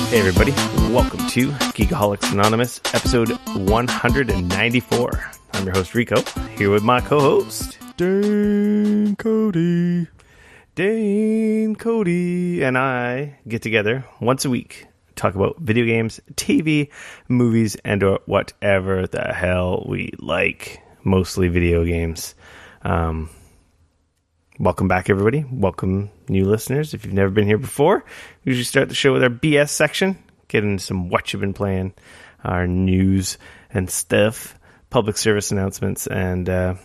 Hey everybody, welcome to Geekoholics Anonymous, episode 194. I'm your host Rico, here with my co-host Dane Cody. Dane Cody and I get together once a week, talk about video games, TV, movies, and or whatever the hell we like, mostly video games. Welcome back, everybody. Welcome, new listeners. If you've never been here before, we usually start the show with our BS section, get into some what you've been playing, our news and stuff, public service announcements, and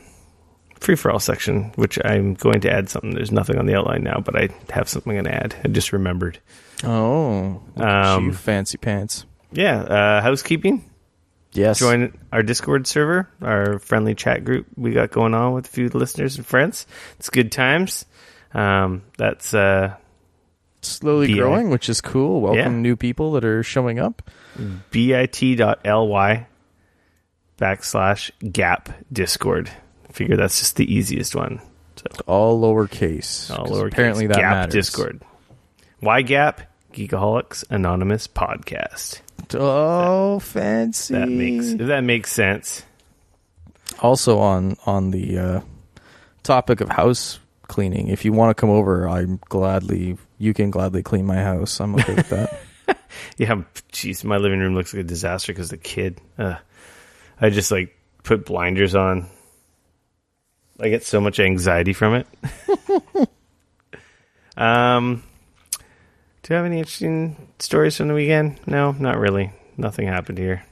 free-for-all section, which I'm going to add something. There's nothing on the outline now, but I have something I'm going to add. I just remembered. Oh, look at you fancy pants. Yeah, housekeeping. Yes. Join our Discord server, our friendly chat group we got going on with a few listeners and friends. It's good times. That's slowly growing, which is cool. Welcome new people that are showing up. bit.ly/gap Discord. I figure that's just the easiest one. So, all lowercase. All lowercase. Apparently that Gap matters. Discord. Why Gap? Geekoholics Anonymous Podcast. Oh, fancy. That makes sense. Also on the topic of house cleaning, if you want to come over, you can gladly clean my house. I'm okay with that. Yeah, jeez, my living room looks like a disaster because the kid. I just put blinders on. I get so much anxiety from it. Do you have any interesting stories from the weekend? No, not really. Nothing happened here.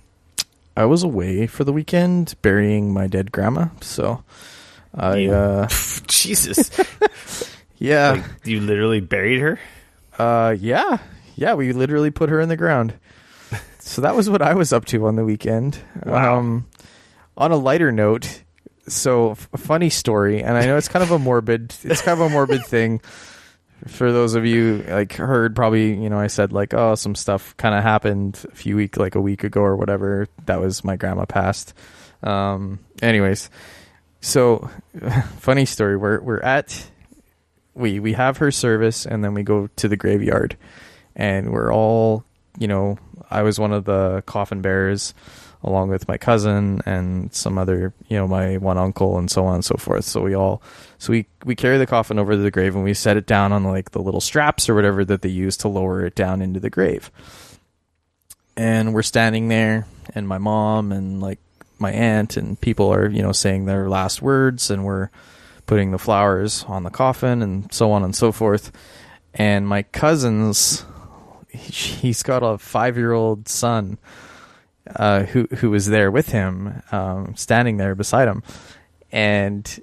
I was away for the weekend burying my dead grandma, so Jesus. Yeah. You literally buried her? Yeah, we literally put her in the ground. So that was what I was up to on the weekend. Wow. On a lighter note, so a funny story, and I know it's kind of a morbid thing. For those of you heard, probably, I said some stuff kind of happened a week ago or whatever. That was my grandma passed. Anyways, so funny story. We have her service, and then we go to the graveyard, and we're all, I was one of the coffin bearers, along with my cousin and some other, my one uncle and so on and so forth. So we carry the coffin over to the grave, and we set it down on the little straps or whatever that they use to lower it down into the grave. And we're standing there, and my mom and my aunt and people are, saying their last words, and we're putting the flowers on the coffin and so on and so forth. And my cousin's, he's got a 5-year-old son, who was there with him, standing there beside him. And,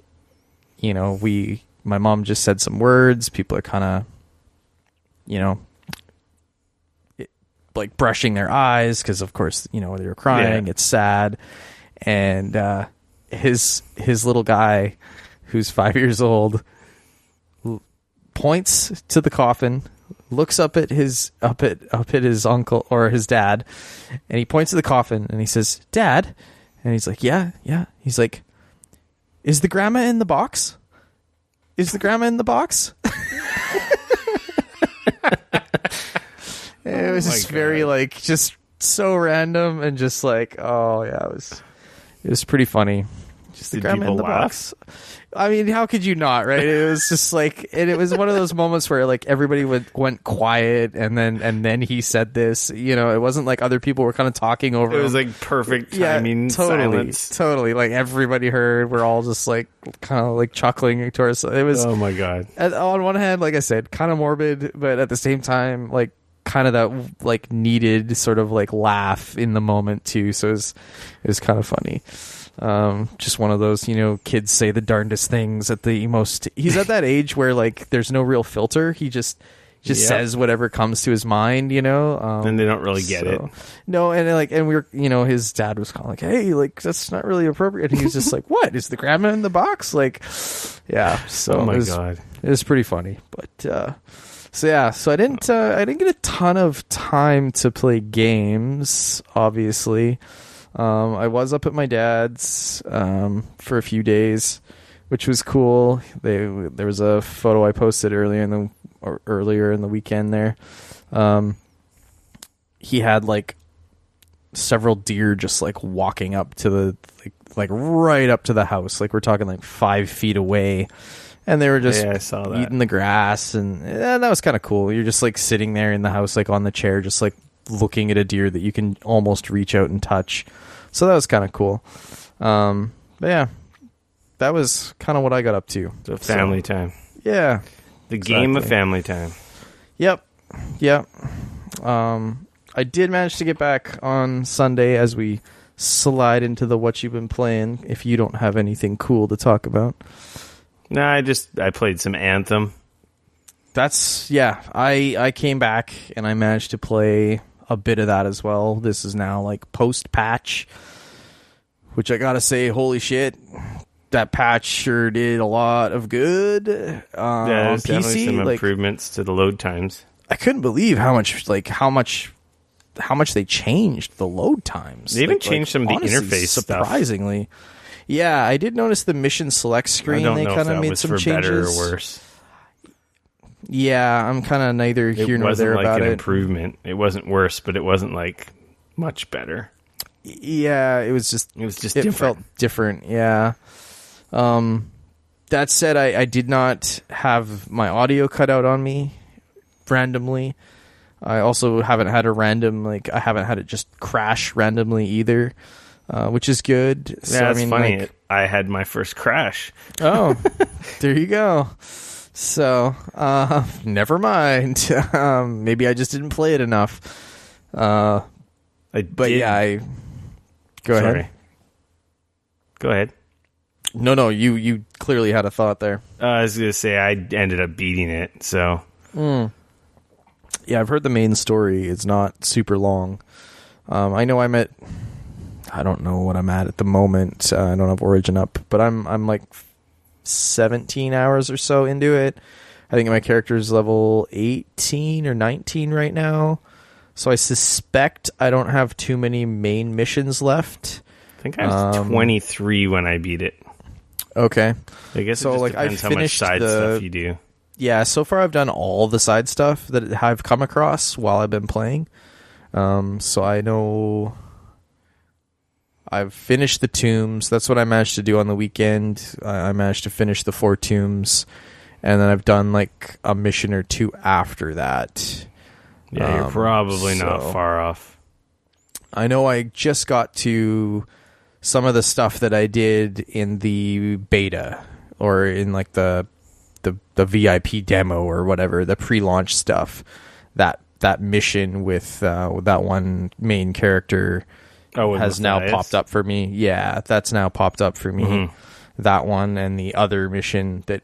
my mom just said some words. People are kind of, brushing their eyes because, of course, they were crying. Yeah. It's sad. And his little guy, who's 5 years old, points to the coffin, looks up at his uncle or his dad, and he points to the coffin and he says, "Dad," and he's like, "Yeah." He's like, "Is the grandma in the box? Is the grandma in the box?" It was just very just so random and just oh yeah, it was pretty funny. Just the grandma in the box. I mean, how could you not, right? It was just and it was one of those moments where everybody went quiet, and then he said this. It wasn't other people were kind of talking over. It was perfect timing. Yeah, totally, silence. Totally. Everybody heard. We're all just kind of chuckling to ourselves. It was. Oh my god. On one hand, like I said, kind of morbid, but at the same time, kind of that needed sort of laugh in the moment too. So it was kind of funny. Just one of those, kids say the darndest things at the most. He's at that age where there's no real filter. He just says whatever comes to his mind, and they don't really get it. No, and we were, his dad was kind of hey, that's not really appropriate. And he was just what is the grandma in the box? Yeah. So oh my god, it was pretty funny. But so I didn't get a ton of time to play games, obviously. I was up at my dad's for a few days, which was cool. There was a photo I posted earlier in the weekend there. he had like several deer just like walking up to the like right up to the house. Like we're talking like 5 feet away. And they were just I saw that. eating the grass, and that was kind of cool. You're just like sitting there in the house, like on the chair, just like looking at a deer that you can almost reach out and touch. So that was kind of cool. But yeah, that was kind of what I got up to. So family time. Yeah. The game of family time. Yep. I did manage to get back on Sunday as we slide into the what you've been playing, if you don't have anything cool to talk about. No, I played some Anthem. I came back and I managed to play a bit of that as well. This is now like post-patch, which I gotta say, holy shit, that patch sure did a lot of good. There's on definitely PC, some like, improvements to the load times. I couldn't believe how much they changed the load times. They even changed some of the honestly, interface surprisingly. stuff. Yeah, I did notice the mission select screen. I don't they know kind if that of made was some for changes. better or worse. Yeah, I'm kind of neither here nor there like about an it. improvement. It wasn't worse, but it wasn't like much better. Yeah, it was just different. Felt different. Yeah. That said, I did not have my audio cut out on me randomly. I also haven't had I haven't had it just crash randomly either, which is good. Yeah, So, it's funny. I had my first crash. Oh, there you go. So, never mind. Maybe I just didn't play it enough. Go ahead. Go ahead. No, you clearly had a thought there. I was going to say I ended up beating it, so... Yeah, I've heard the main story is not super long. I know I don't know what I'm at the moment. I don't have Origin up, but I'm like 17 hours or so into it. I think my character's level 18 or 19 right now. So I suspect I don't have too many main missions left. I think I was 23 when I beat it. Okay. I guess so, it just depends how much side stuff you do. Yeah, so far I've done all the side stuff that I've come across while I've been playing. So I know I've finished the tombs. That's what I managed to do on the weekend. I managed to finish the 4 tombs. And then I've done like a mission or 2 after that. Yeah, you're probably not far off. I know I just got to some of the stuff that I did in the beta or in like the VIP demo or whatever, the pre-launch stuff. That mission with that one main character has now popped up for me. Yeah, that's now popped up for me. Mm-hmm. That one and the other mission that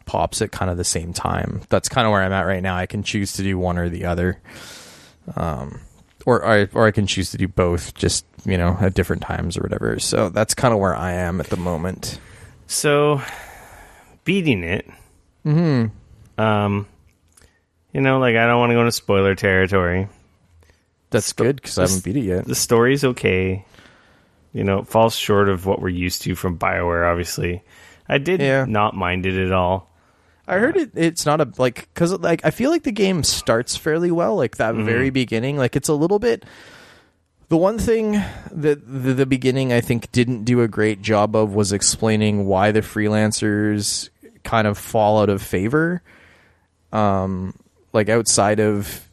pops at kind of the same time. That's kind of where I'm at right now. I can choose to do one or the other. Or I can choose to do both, just, at different times or whatever. So that's kind of where I am at the moment. So, beating it. Mm-hmm. I don't want to go into spoiler territory. That's good, because I haven't beat it yet. The story's okay. It falls short of what we're used to from Bioware, obviously. I did not mind it at all. I heard it's not because I feel like the game starts fairly well, like that very beginning. Like it's a little bit. The one thing that the beginning I think didn't do a great job of was explaining why the freelancers kind of fall out of favor. Like outside of,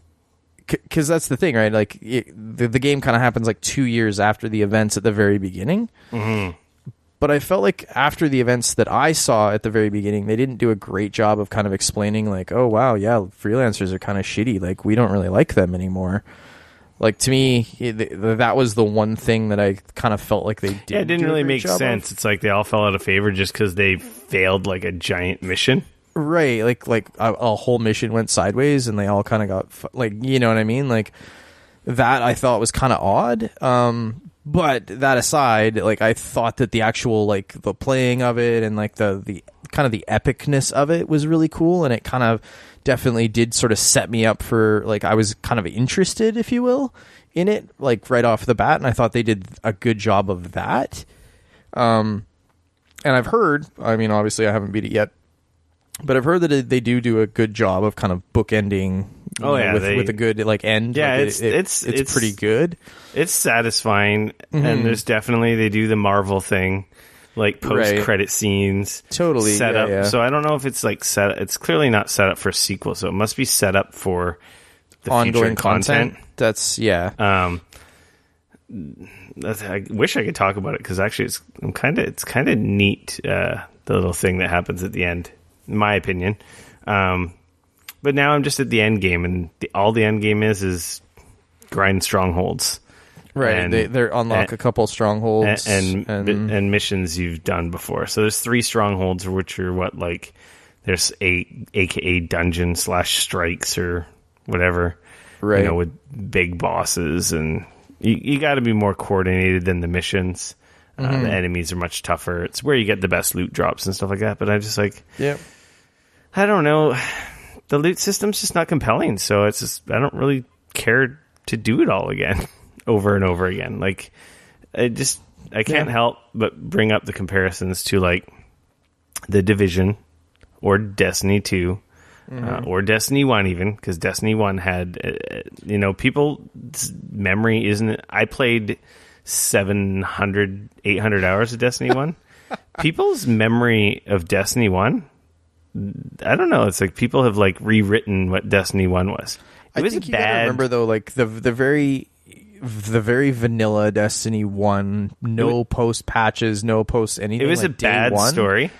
because that's the thing, right? Like the game kind of happens like 2 years after the events at the very beginning. Mm-hmm. But I felt like after the events that I saw at the very beginning, they didn't do a great job of kind of explaining like, oh, wow, yeah, freelancers are kind of shitty. Like, we don't really like them anymore. Like, to me, that was the one thing that I kind of felt like they did. Yeah, it didn't really make sense. It's like they all fell out of favor just because they failed like a giant mission. Right. Like a whole mission went sideways and they all kind of got, like, you know what I mean? Like, that I thought was kind of odd. But that aside, like I thought that the actual like the playing of it and like the kind of the epicness of it was really cool, and it kind of definitely did sort of set me up for like I was kind of interested, if you will, in it like right off the bat, and I thought they did a good job of that. And I've heard, I mean, obviously I haven't beat it yet, but I've heard that they do a good job of kind of bookending, with a good like end. Yeah, like it's pretty good. It's satisfying, and there's definitely they do the Marvel thing, like post credit scenes, totally set up. Yeah. So I don't know if it's like set. It's clearly not set up for a sequel, so it must be set up for the ongoing future content. That's I wish I could talk about it because actually it's kind of neat, the little thing that happens at the end, in my opinion. But now I'm just at the end game, and all the end game is grind strongholds. Right, and they unlock a couple strongholds and missions you've done before. So there's 3 strongholds, which are there's 8 AKA dungeon / strikes or whatever, right? With big bosses, and you got to be more coordinated than the missions. The enemies are much tougher. It's where you get the best loot drops and stuff like that. But I just I don't know. The loot system's just not compelling, so it's just I don't really care to do it all again, over and over again. Like, I can't help but bring up the comparisons to like The Division or Destiny 2 or Destiny 1 even, because Destiny 1 had, people's memory isn't... I played 700, 800 hours of Destiny 1. People's memory of Destiny 1... I don't know. It's like people have like rewritten what Destiny 1 was. I think you gotta remember though, like the very vanilla Destiny 1, post patches, no post anything. It was like a bad story.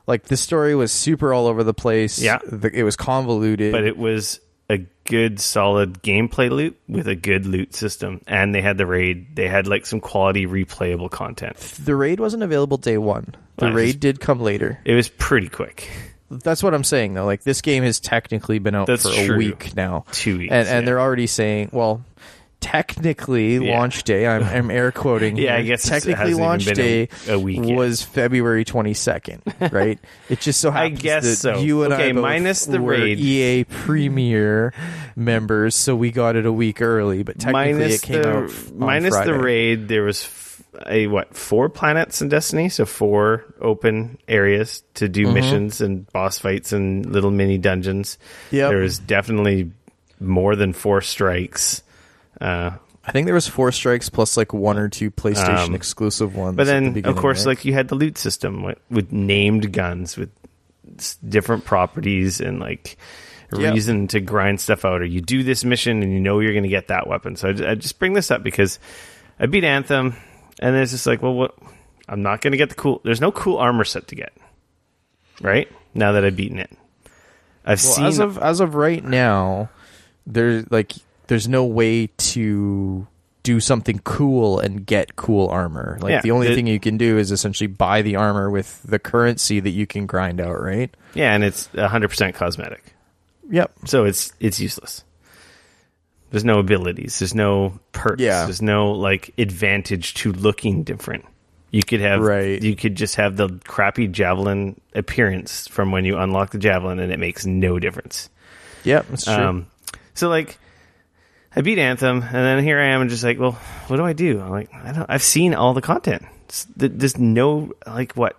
Like the story was super all over the place. Yeah, it was convoluted, but it was a good, solid gameplay loop with a good loot system, and they had the raid. They had like some quality replayable content. The raid wasn't available day one. The raid did come later. It was pretty quick. That's what I'm saying, though. Like, this game has technically been out for a week now. 2 weeks. And they're already saying, well, technically, launch day, I'm air quoting here. I guess technically launch day a week was February 22nd, right? It just so happens that you and I both minus the were raid. EA Premier members, so we got it a week early, but technically it came out on Friday. The raid, there was 4 planets in Destiny, so 4 open areas to do missions and boss fights and little mini dungeons. There was definitely more than 4 strikes. I think there was 4 strikes plus like 1 or 2 PlayStation exclusive ones. But then, of course, like you had the loot system with named guns with different properties and like reason to grind stuff out, or you do this mission and you know you're going to get that weapon. So I just bring this up because I beat Anthem. And it's just like, well, what? I'm not going to get there's no cool armor set to get, right? Now that I've beaten it, as of right now, there's no way to do something cool and get cool armor. Like the only thing you can do is essentially buy the armor with the currency that you can grind out, right? Yeah, and it's 100% cosmetic. Yep. So it's useless. There's no abilities. There's no perks. Yeah. There's no like advantage to looking different. You could have You could just have the crappy javelin appearance from when you unlock the javelin, and it makes no difference. Yep, that's true. So like, I beat Anthem, and then here I am, and just like, well, what do I do? I'm like, I've seen all the content. There's no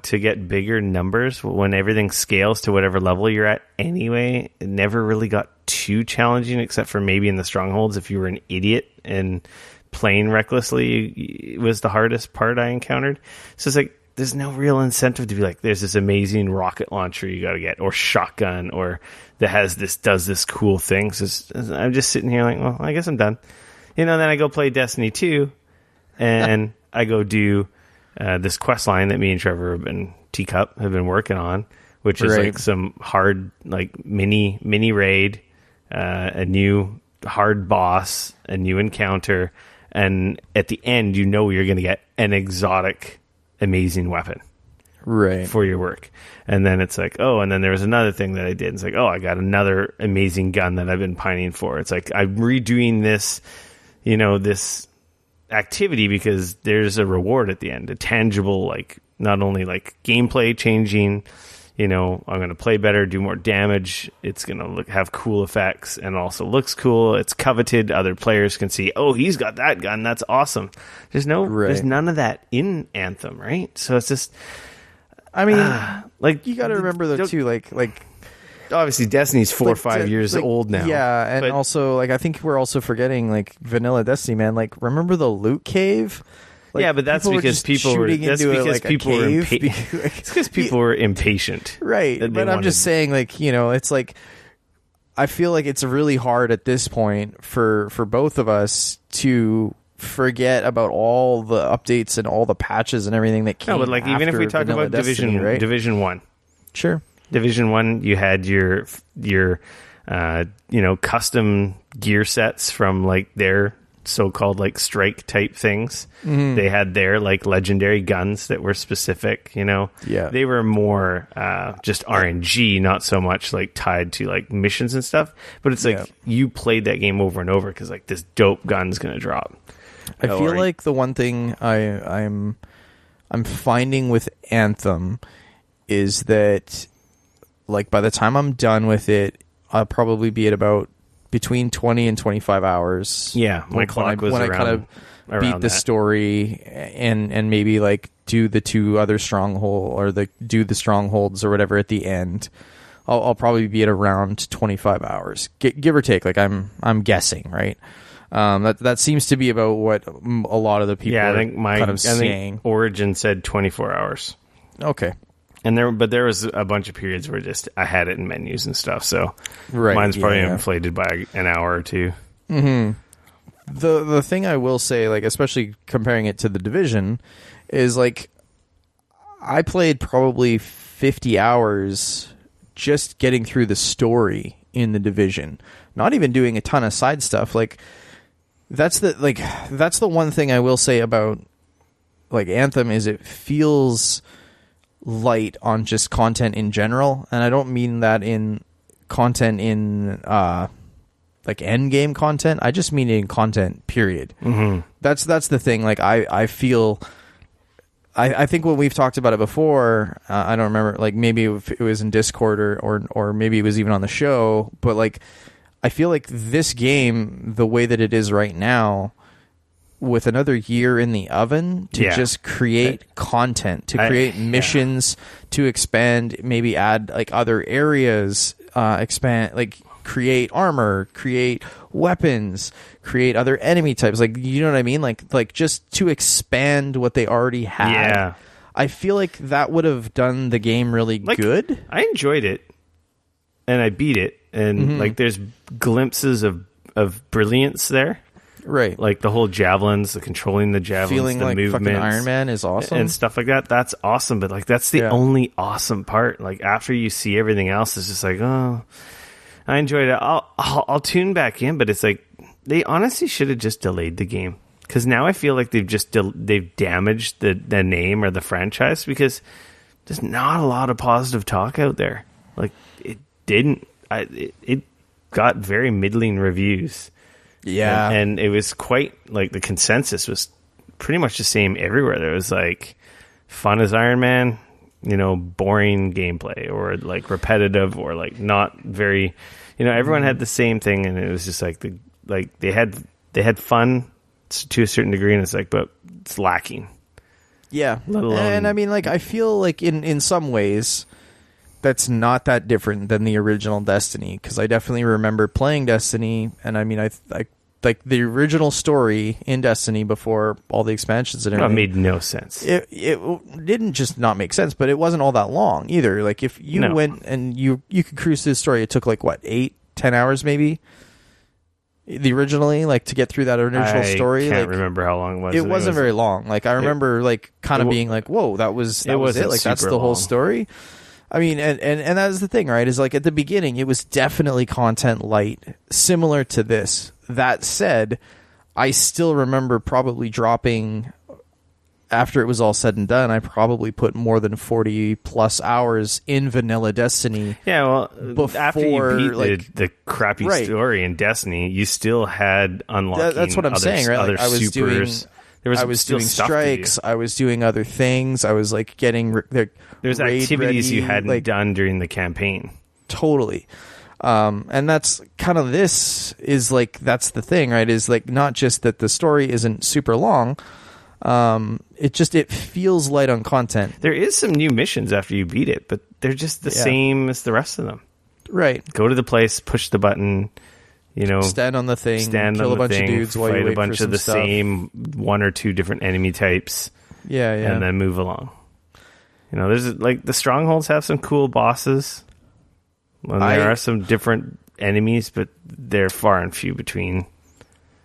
to get bigger numbers when everything scales to whatever level you're at anyway. It never really got too challenging, except for maybe in the strongholds if you were an idiot and playing recklessly. It was the hardest part I encountered. So it's like there's no real incentive to be like, there's this amazing rocket launcher you got to get, or shotgun, or that does this cool thing. So I'm just sitting here like, well, I guess I'm done. Then I go play Destiny 2, and I go do this quest line that me and Trevor Teacup have been working on, which is like some hard like mini raid, a new hard boss, a new encounter, and at the end you're going to get an exotic amazing weapon for your work. And then it's like, and then there was another thing that I did. It's like, I got another amazing gun that I've been pining for. It's like I'm redoing this, this activity because there's a reward at the end, a tangible, like not only like gameplay changing, I'm going to play better, do more damage. It's going to have cool effects and also looks cool. It's coveted. Other players can see, he's got that gun. That's awesome. There's none of that in Anthem, right? So it's just, I mean, like you got to remember though too, like obviously Destiny's 4 or 5 years old now. Yeah, and but, also like I think we're also forgetting like vanilla Destiny, man. Like remember the loot cave? Like, yeah, but that's because people were impatient. Right. But I'm just saying, like, you know, it's like I feel like it's really hard at this point for both of us to forget about all the updates and all the patches and everything that came. No, but like even if we talk about Destiny, right? Division 1. Sure. Division 1, you had your custom gear sets from like their so-called like strike type things. They had their like legendary guns that were specific, you know. Yeah, they were more just RNG, not so much like tied to like missions and stuff, but it's like you played that game over and over because like this dope gun's gonna drop. I feel like the one thing I'm finding with Anthem is that like by the time I'm done with it, I'll probably be at about between 20 and 25 hours. Yeah, my clock was around, I kind of beat the story and maybe like do the two other stronghold or do the strongholds or whatever at the end. I'll probably be at around 25 hours, give or take. Like I'm guessing, right? That seems to be about what a lot of the people I think saying. Think Origin said 24 hours. Okay. And there was a bunch of periods where just I had it in menus and stuff, so mine's probably inflated by an hour or two. Mm-hmm. The thing I will say, like especially comparing it to the Division, is like I played probably 50 hours just getting through the story in the Division, not even doing a ton of side stuff. Like that's the one thing I will say about like Anthem is it feels light on just content in general, and I don't mean that in content in like end game content. I just mean in content period. That's the thing. Like I feel I think when we've talked about it before, I don't remember, like maybe if it was in Discord or maybe it was even on the show, but like I feel like this game, the way that it is right now, with another year in the oven to just create content, to create missions, to expand, maybe add like other areas, expand, like create armor, create weapons, create other enemy types. Like, you know what I mean? Like just to expand what they already had. Yeah. I feel like that would have done the game really good. I enjoyed it and I beat it, and like there's glimpses of brilliance there. Right. Like the whole javelins, the controlling the javelins, feeling the like movements, fucking Iron Man is awesome and stuff like that. That's awesome, but like that's the only awesome part. Like after you see everything else, it's just like, oh, I enjoyed it. I'll tune back in, but it's like they honestly should have just delayed the game, because now I feel like they've damaged the name or the franchise, because there's not a lot of positive talk out there. Like it got very middling reviews. Yeah. And it was quite like the consensus was pretty much the same everywhere. There was like fun as Iron Man, you know, boring gameplay, or like repetitive, or like not very, you know, everyone had the same thing, and it was just like they had fun to a certain degree, and it's like, but it's lacking. Yeah. Let alone, and I mean, like, I feel like in some ways that's not that different than the original Destiny, because I definitely remember playing Destiny, and I mean, I like the original story in Destiny before all the expansions and everything. It made no sense. It didn't just not make sense, but it wasn't all that long either. Like if you went and you could cruise through the story, it took like what, 8-10 hours maybe. The originally, like, to get through that original story. I can't like, remember how long it was. It wasn't very long. Like I remember, like kind of being like, "Whoa, that was it." Like that's the whole story. I mean, and that is the thing, right? Is like at the beginning, it was definitely content light, similar to this. That said, I still remember probably dropping, after it was all said and done, I probably put more than 40 plus hours in vanilla Destiny. Yeah, well, before, after you beat like, the crappy story in Destiny, you still had unlocking. That's what I'm saying, right? Like I was supers. I was doing strikes. I was doing other things. I was like getting there's activities ready, you hadn't like, done during the campaign. Totally. And that's kind of, this is like, that's the thing, right? Is like not just that the story isn't super long. It feels light on content. There is some new missions after you beat it, but they're just the same as the rest of them. Right. Go to the place, push the button, stand on the thing, kill a bunch of dudes while you fight wait a bunch for of the stuff. same one or two different enemy types. Yeah. And then move along. There's the strongholds have some cool bosses. And there are some different enemies, but they're far and few between.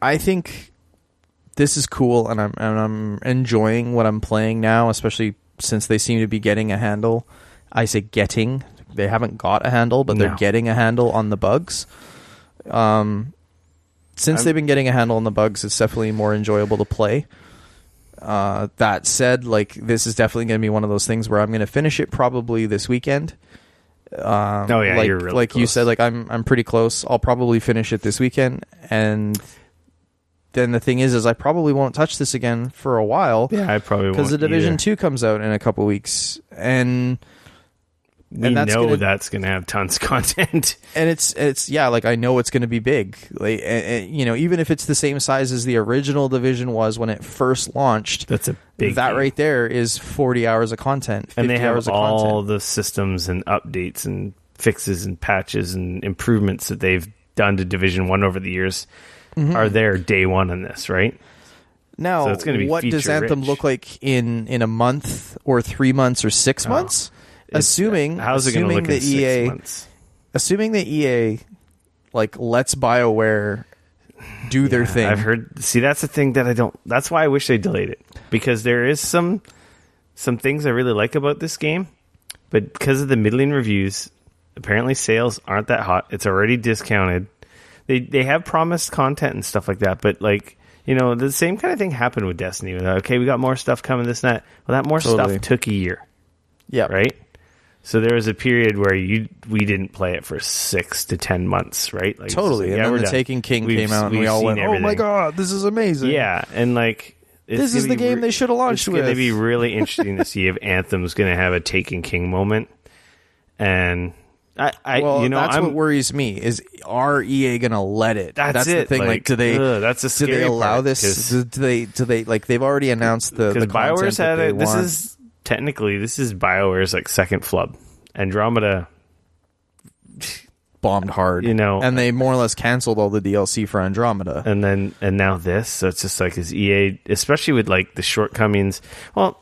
I think this is cool, and I'm enjoying what I'm playing now, especially since they seem to be getting a handle. I say getting. They haven't got a handle, but they're getting a handle on the bugs. Since they've been getting a handle on the bugs, it's definitely more enjoyable to play. That said, this is definitely going to be one of those things where I'm going to finish it probably this weekend. You're really close. You said, I'm pretty close. I'll probably finish it this weekend, and then the thing is I probably won't touch this again for a while. Yeah, I probably won't, because the Division 2 comes out in a couple weeks, and that's going to have tons of content. And it's I know it's going to be big. Even if it's the same size as the original Division was when it first launched, that's a big that game. Right there is 40 hours of content, 50 and they have hours of all content. the systems and updates and fixes and patches and improvements that they've done to Division 1 over the years are there day one in this, right? Now, so it's going to be what does Anthem look like in a month or 3 months or 6 months? Assuming how's it going to look in 6 months? Assuming that EA lets BioWare do their thing. I've heard. See, that's the thing that I don't. That's why I wish they delayed it, because there is some things I really like about this game, but because of the middling reviews, apparently sales aren't that hot. It's already discounted. They have promised content and stuff like that, but the same kind of thing happened with Destiny. Okay, we got more stuff coming. This and that. Well, that more stuff took a year. Yeah. Right. So there was a period where we didn't play it for 6 to 10 months, right? Totally. And then the Taken King came out, and we all went, everything. "Oh my god, this is amazing!" Yeah, and this is the game they should have launched with. It's going to be really interesting to see if Anthem's going to have a Taken King moment. And that's what worries me is, are EA going to let it? That's it. The thing. Do they? That's a scary do they allow part, this? Do they? They've already announced the BioWare's had it. This is BioWare's second flub. Andromeda bombed hard, and they more or less canceled all the DLC for Andromeda, and now this. So it's just is EA, especially with the shortcomings. Well,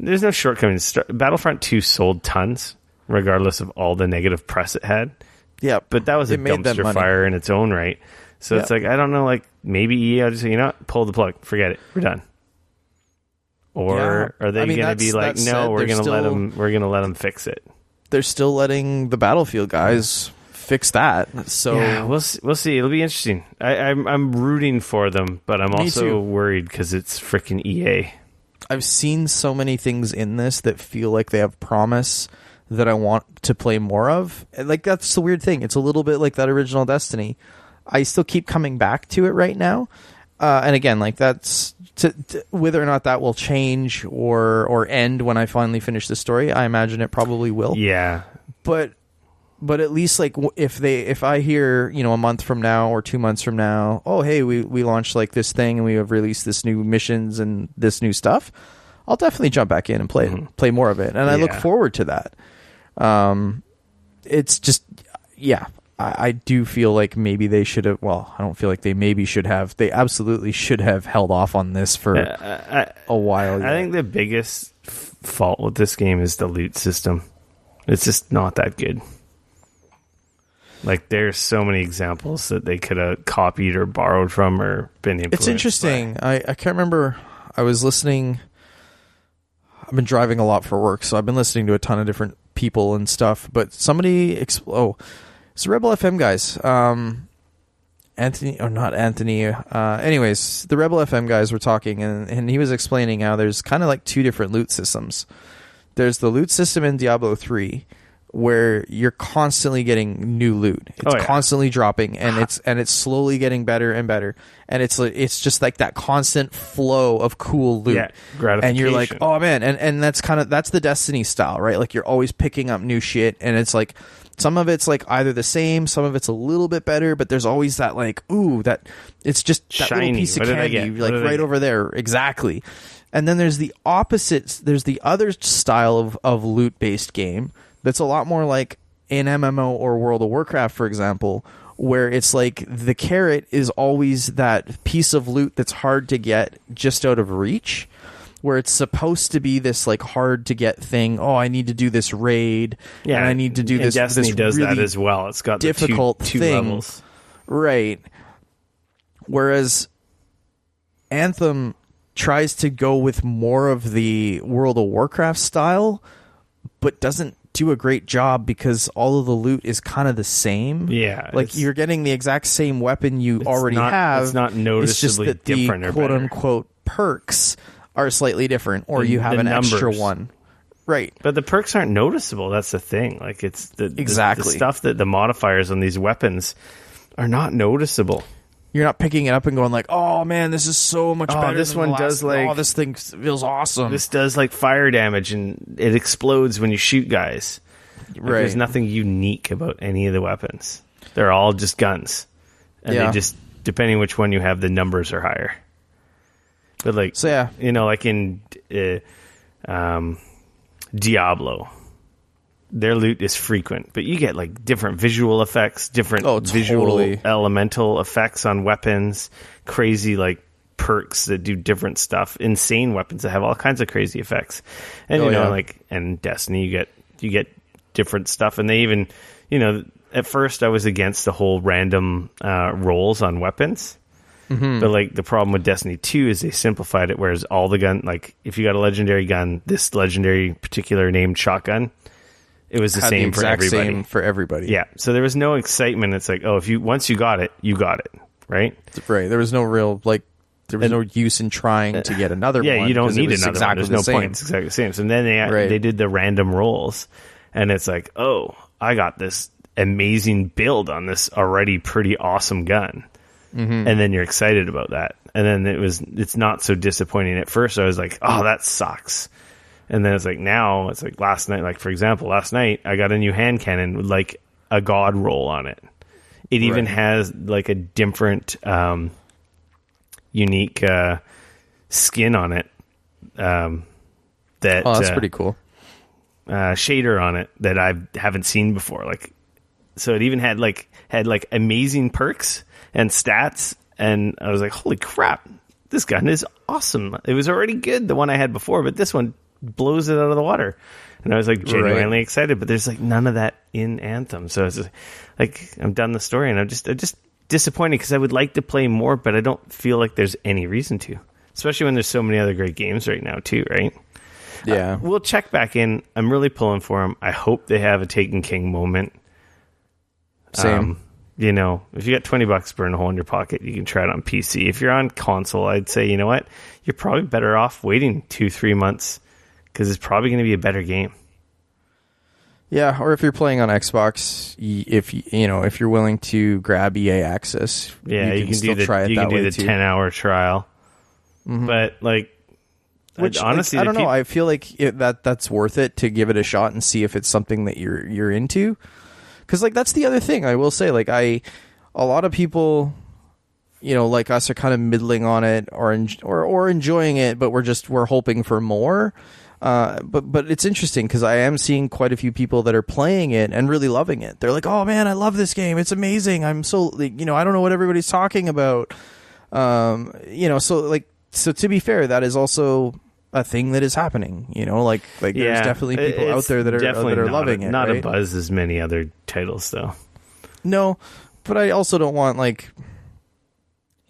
there's no shortcomings. Battlefront 2 sold tons, regardless of all the negative press it had. Yeah, but that was a dumpster fire in its own right. So it's I don't know. Maybe EA will just say, pull the plug, forget it, we're done. Or are they going to be no, we're going to let them fix it? They're still letting the Battlefield guys fix that. So yeah, we'll see. It'll be interesting. I'm rooting for them, but I'm also worried because it's freaking EA. I've seen so many things in this that feel like they have promise that I want to play more of. That's the weird thing. It's a little bit like that original Destiny. I still keep coming back to it right now. And again, that's whether or not that will change or end when I finally finish the story. I imagine it probably will. Yeah, but at least if I hear a month from now or 2 months from now, oh hey, we launched this thing and we have released this new missions and this new stuff, I'll definitely jump back in and play more of it, and I look forward to that. It's just I do feel like maybe they should have. Well, I don't feel like they maybe should have. They absolutely should have held off on this for a while. I think the biggest fault with this game is the loot system. It's just not that good. There's so many examples that they could have copied or borrowed from or been influenced. It's interesting. I can't remember. I was listening. I've been driving a lot for work, so I've been listening to a ton of different people and stuff. But somebody it's the Rebel FM guys. Anyways, the Rebel FM guys were talking, and he was explaining how there's kind of 2 different loot systems. There's the loot system in Diablo 3, where you're constantly getting new loot. It's constantly dropping, and it's slowly getting better and better. And it's just that constant flow of cool loot. Yeah, gratification. And you're like, oh man, and that's the Destiny style, right? You're always picking up new shit, and it's some of it's either the same, some of it's a little bit better, but there's always that that it's just that shiny little piece of candy, right over there. Exactly. And then there's the opposite. There's the other style of loot based game that's a lot more in MMO or World of Warcraft, for example, where it's like the carrot is always that piece of loot that's hard to get just out of reach, where it's supposed to be this like hard to get thing. Oh, I need to do this raid, and I need to do this. Destiny this does really that as well. It's got difficult the two thing. levels, right? Whereas Anthem tries to go with more of the World of Warcraft style, but doesn't do a great job because all of the loot is kind of the same. Yeah, like you're getting the exact same weapon you already have. It's not noticeably it's just that different the or quote better. unquote perks are slightly different, or you have an extra one. Right. But the perks aren't noticeable. That's the thing. Like it's the stuff that the modifiers on these weapons are not noticeable. You're not picking it up and going like, "Oh man, this is so much better." This than one the last does like, "Oh, this thing feels awesome." This does like fire damage and it explodes when you shoot guys. Like, right. There's nothing unique about any of the weapons. They're all just guns, and they just, depending which one you have, the numbers are higher. But like, so yeah, you know, like in Diablo, their loot is frequent, but you get like different visual effects, different visual elemental effects on weapons, crazy like perks that do different stuff, insane weapons that have all kinds of crazy effects. And like, and Destiny, you get different stuff, and they even, you know, at first I was against the whole random rolls on weapons. Mm-hmm. But like the problem with Destiny 2 is they simplified it, whereas all the gun, like if you got a legendary gun, this legendary particular named shotgun, it was the same for everybody. Same for everybody. Yeah. So there was no excitement. It's like, oh, once you got it, you got it. Right? Right. There was no real, like, there was no use in trying to get another one. Yeah, you don't need another one. There's no point. It's exactly the same. So then they did the random rolls, and it's like, oh, I got this amazing build on this already pretty awesome gun. Mm-hmm. And then you're excited about that. And then it's not so disappointing. At first I was like, oh, that sucks. And then it's like, now it's like last night, like for example, last night I got a new hand cannon with like a god roll on it. It even has like a different unique skin on it. That's pretty cool. Shader on it that I haven't seen before. Like, so it even had like amazing perks and stats, and I was like, holy crap, this gun is awesome. It was already good, the one I had before, but this one blows it out of the water. And I was like genuinely excited, but there's like none of that in Anthem. So it's just, like, I'm done the story, and I'm just disappointed because I would like to play more, but I don't feel like there's any reason to, especially when there's so many other great games right now too, right? Yeah. We'll check back in. I'm really pulling for them. I hope they have a Taken King moment. Same. You know, if you got $20 burn a hole in your pocket, you can try it on PC. If you're on console, I'd say, you know what? You're probably better off waiting 2-3 months because it's probably going to be a better game. Yeah, or if you're playing on Xbox, if you're willing to grab EA access, you can do the 10-hour trial. Mm-hmm. But like, which honestly, I don't know. I feel like that's worth it to give it a shot and see if it's something that you're into. Because like that's the other thing I will say. Like a lot of people, you know, like us, are kind of middling on it or enjoying it, but we're hoping for more. But it's interesting because I am seeing quite a few people that are playing it and really loving it. They're like, "Oh man, I love this game. It's amazing. I'm so, like, you know, I don't know what everybody's talking about." So to be fair, that is also a thing that is happening. You know, like there's definitely people out there that are loving it. Not right? a buzz as many other titles though. No, but I also don't want like.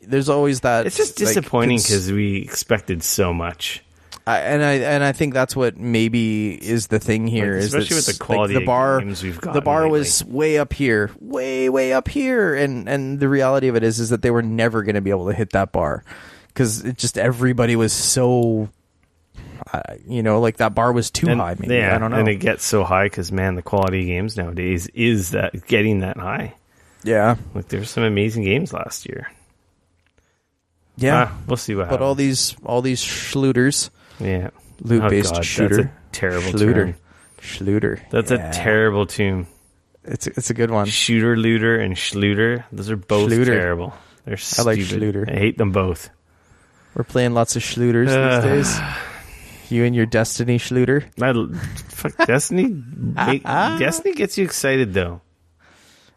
There's always that. It's just disappointing because we expected so much. I think that's what maybe is the thing here, especially with the quality of games we've got. The bar was way up here, way up here, and the reality of it is that they were never going to be able to hit that bar because everybody was so, like that bar was too high. Maybe I don't know. And it gets so high because the quality of games nowadays is that getting that high. Yeah, like there's some amazing games last year. Yeah, we'll see what happens. But all these schlooters. Yeah. Loot-based shooter. That's a terrible term. Schluter. That's a terrible tune. It's a good one. Shooter, looter, and schluter. Those are both terrible. They're stupid. I like schluter. I hate them both. We're playing lots of schluters these days. You and your Destiny Schluter. Fuck Destiny. Destiny gets you excited though.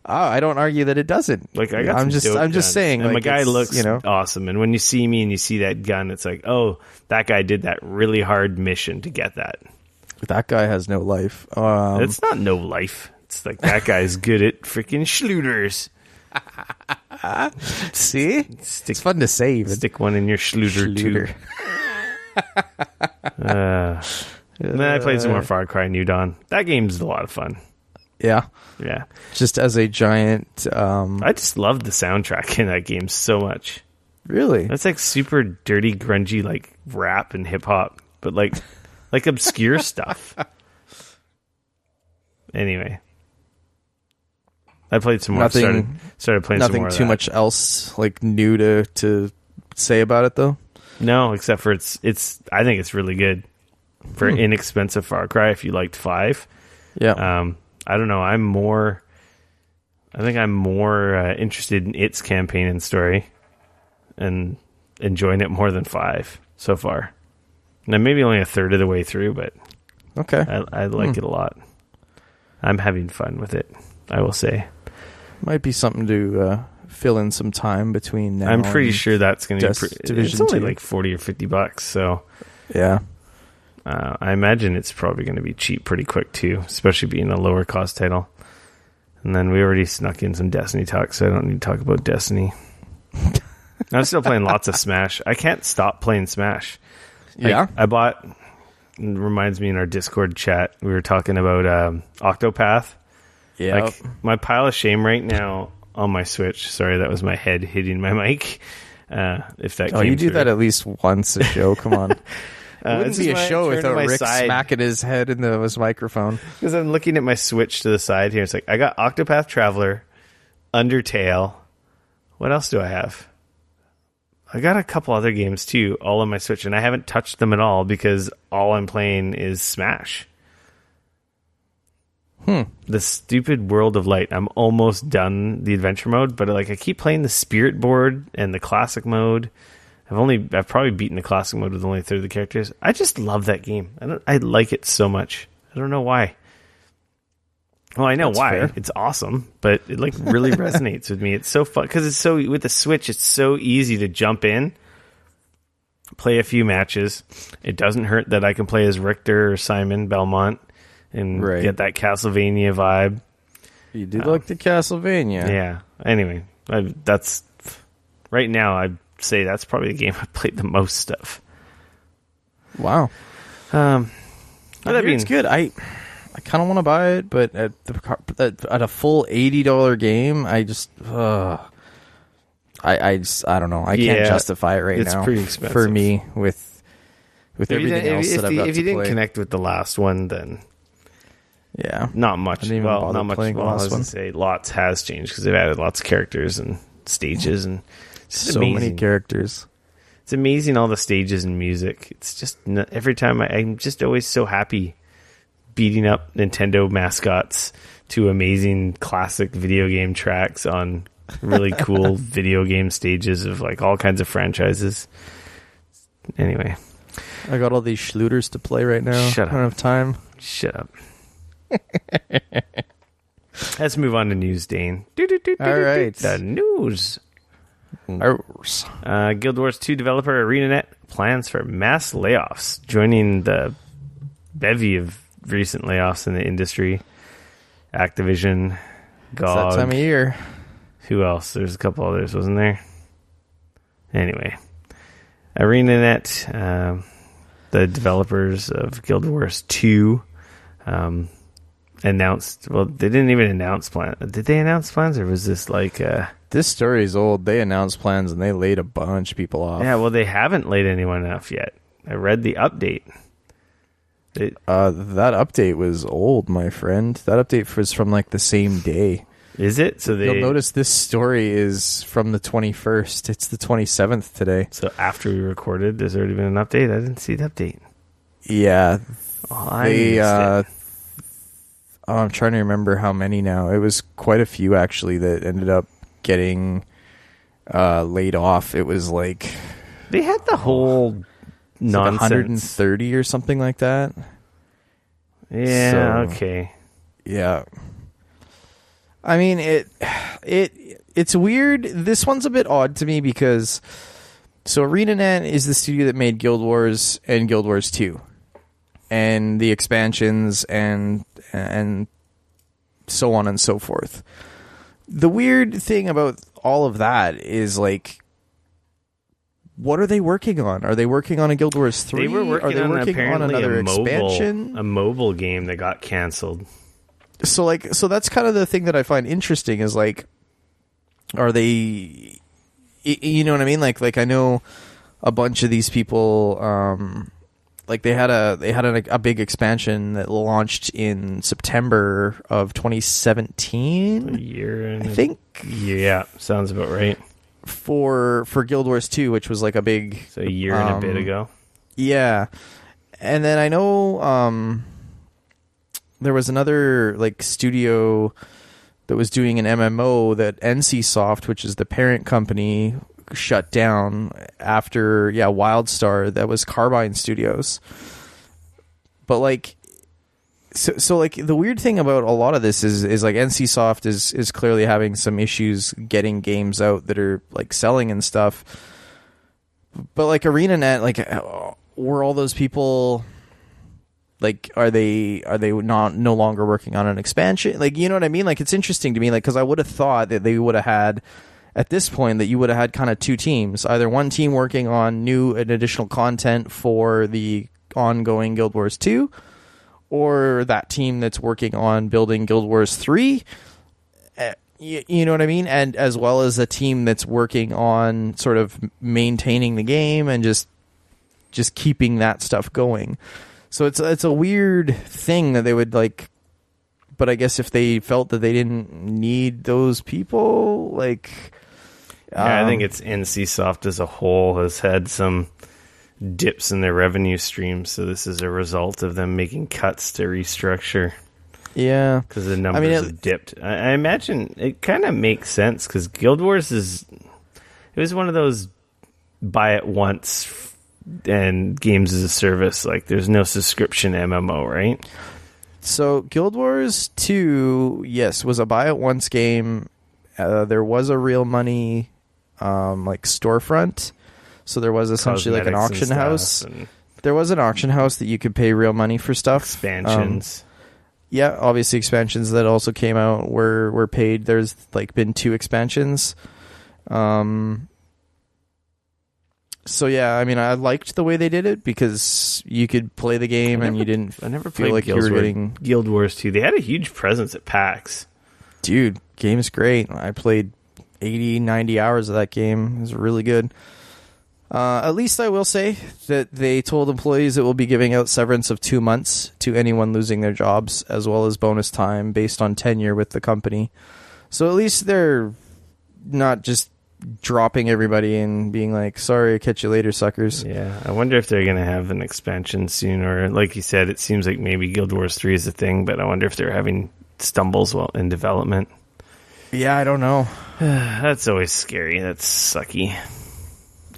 Oh, I don't argue that it doesn't. Like I got I'm just saying. And like, my guy looks awesome. And when you see me and you see that gun, it's like, oh, that guy did that really hard mission to get that. That guy has no life. It's not no life. It's like that guy's good at freaking Schluters. See? It's fun to save. Stick one in your Schluter too. Then I played some more Far Cry New Dawn. That game's a lot of fun. Yeah. Yeah. Just as a giant... I just love the soundtrack in that game so much. Really? That's like super dirty, grungy, like rap and hip hop, but like obscure stuff. Anyway. I played some more. Started playing some more. Nothing too much else like new to say about it though? No, except for it's I think it's really good. For inexpensive Far Cry if you liked 5. Yeah. I don't know. I think I'm more interested in its campaign and story and enjoying it more than 5 so far. And I'm maybe only a third of the way through, but okay. I like it a lot. I'm having fun with it, I will say. Might be something to fill in some time between now. I'm pretty sure that's going to be Division it's only 2. like $40 or $50, so yeah. I imagine it's probably going to be cheap pretty quick too, especially being a lower cost title. And then we already snuck in some Destiny talk, so I don't need to talk about Destiny. I'm still playing lots of Smash. I can't stop playing Smash. Yeah. I bought. It reminds me in our Discord chat we were talking about Octopath. Yeah. Like my pile of shame right now on my Switch. Sorry, that was my head hitting my mic. If that. Oh, came you do through. that at least once a show. Come on. It wouldn't be a show without Rick smacking his head into his microphone. Because I'm looking at my Switch to the side here. It's like, I got Octopath Traveler, Undertale. What else do I have? I got a couple other games too, all on my Switch, and I haven't touched them at all because all I'm playing is Smash. The stupid World of Light. I'm almost done the adventure mode, but like I keep playing the Spirit board and the classic mode. I've probably beaten the classic mode with only a third of the characters. I just love that game. I like it so much. I don't know why. Well, I know why. Fair. It's awesome, but it like really resonates with me. It's so fun because it's so with the Switch. It's so easy to jump in, play a few matches. It doesn't hurt that I can play as Richter or Simon Belmont and get that Castlevania vibe. You do like the Castlevania, yeah. Anyway, that's right now. I'd say that's probably the game I played the most of. Wow. It's good. I kind of want to buy it, but at a full $80 game, I don't know. I can't justify it right now. It's pretty expensive for me with everything else that I've got to play. If you didn't connect with the last one, then not much. Well, not much. Well, I was going to say lots has changed because they've added lots of characters and stages and so many characters. It's amazing all the stages and music. It's just every time I'm just always so happy beating up Nintendo mascots to amazing classic video game tracks on really cool video game stages of like all kinds of franchises. Anyway, I got all these Schluters to play right now. Shut up. I don't have time. Shut up. Let's move on to news, Dane. All right. The news. Guild Wars 2 developer ArenaNet plans for mass layoffs, joining the bevy of recent layoffs in the industry. Activision, GOG. It's that time of year. Who else? There's a couple others, wasn't there? Anyway, ArenaNet, the developers of Guild Wars 2, announced. Well, they didn't even announce plans. Did they announce plans, or was this like? This story is old. They announced plans and they laid a bunch of people off. Yeah, well, they haven't laid anyone off yet. I read the update. That update was old, my friend. That update was from like the same day. Is it? So you'll notice this story is from the 21st. It's the 27th today. So after we recorded, there's already been an update. I didn't see the update. Yeah, I I'm trying to remember how many now. It was quite a few actually that ended up getting laid off. It was like they had the whole nonsense. Like 130 or something like that. Yeah, okay. Yeah. I mean, it's weird. This one's a bit odd to me because ArenaNet is the studio that made Guild Wars and Guild Wars 2 and the expansions and so on and so forth. The weird thing about all of that is, like, what are they working on? Are they working on a Guild Wars 3? They were working on another expansion? A mobile game that got canceled. So that's kind of the thing that I find interesting is, like, are they, you know what I mean? Like I know a bunch of these people, like they had a big expansion that launched in September of 2017. A year, I think. Yeah, sounds about right. For Guild Wars 2, which was like a big... So a year and a bit ago. Yeah. And then I know there was another like studio that was doing an MMO that NCSoft, which is the parent company, shut down after WildStar. That was Carbine Studios. But like... So like the weird thing about a lot of this is like NCSoft is clearly having some issues getting games out that are like selling and stuff. But like ArenaNet, like were all those people like are they no longer working on an expansion? Like, you know what I mean? Like, it's interesting to me, like, because I would have thought that they would have had at this point that you would have had kind of two teams, either one team working on new and additional content for the ongoing Guild Wars 2, or that team that's working on building Guild Wars 3, you know what I mean? And as well as a team that's working on sort of maintaining the game and just keeping that stuff going. So it's a weird thing that they would like, but I guess if they felt that they didn't need those people, like... Yeah, I think it's NCSoft as a whole has had some dips in their revenue stream, so this is a result of them making cuts to restructure. Yeah, because the numbers have dipped. I imagine it kind of makes sense because Guild Wars it was one of those buy it once and games as a service. Like, there's no subscription MMO, right? So Guild Wars 2, yes, was a buy it once game. There was a real money like storefront. So there was essentially like an auction house. There was an auction house that you could pay real money for stuff. Expansions. Yeah, obviously expansions that also came out were paid. There's like been 2 expansions. So yeah, I mean, I liked the way they did it because you could play the game and you didn't. I never feel played like you were getting Guild Wars 2. They had a huge presence at PAX. Dude, game's great. I played 80, 90 hours of that game. It was really good. At least I will say that they told employees it will be giving out severance of 2 months to anyone losing their jobs, as well as bonus time based on tenure with the company. So at least they're not just dropping everybody and being like, sorry, catch you later, suckers. Yeah, I wonder if they're going to have an expansion soon, or like you said, it seems like maybe Guild Wars 3 is a thing, but I wonder if they're having stumbles while in development. Yeah, I don't know. That's always scary. That's sucky.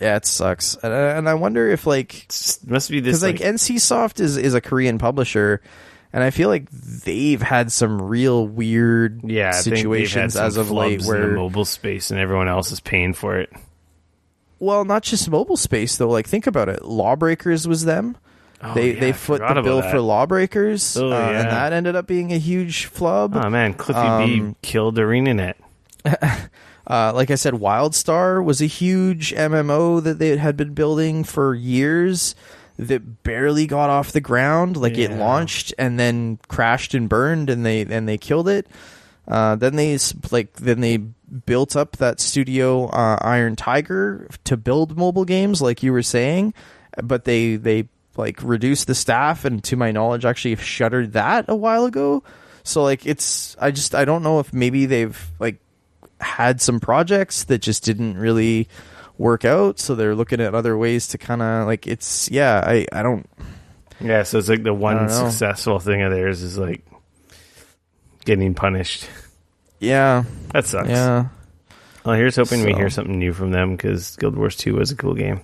Yeah, it sucks. And I wonder if, like... Must be this... Because, like, NCSoft is a Korean publisher, and I feel like they've had some real weird situations as of late where... in the mobile space and everyone else is paying for it. Well, not just mobile space, though. Like, think about it. Lawbreakers was them. They foot the bill for Lawbreakers, and that ended up being a huge flub. Oh, man. Cliffy B killed ArenaNet. Like I said, WildStar was a huge MMO that they had been building for years that barely got off the ground. Like, it launched and then crashed and burned, and they killed it. Then they built up that studio, Iron Tiger, to build mobile games, like you were saying, but they like reduced the staff, and to my knowledge, actually shuttered that a while ago. So like, I don't know if maybe they've like had some projects that just didn't really work out, so they're looking at other ways to kind of like, I don't. Yeah, so it's like the one successful thing of theirs is like getting punished. Yeah, that sucks. Yeah. Well, here's hoping we hear something new from them, because Guild Wars 2 was a cool game.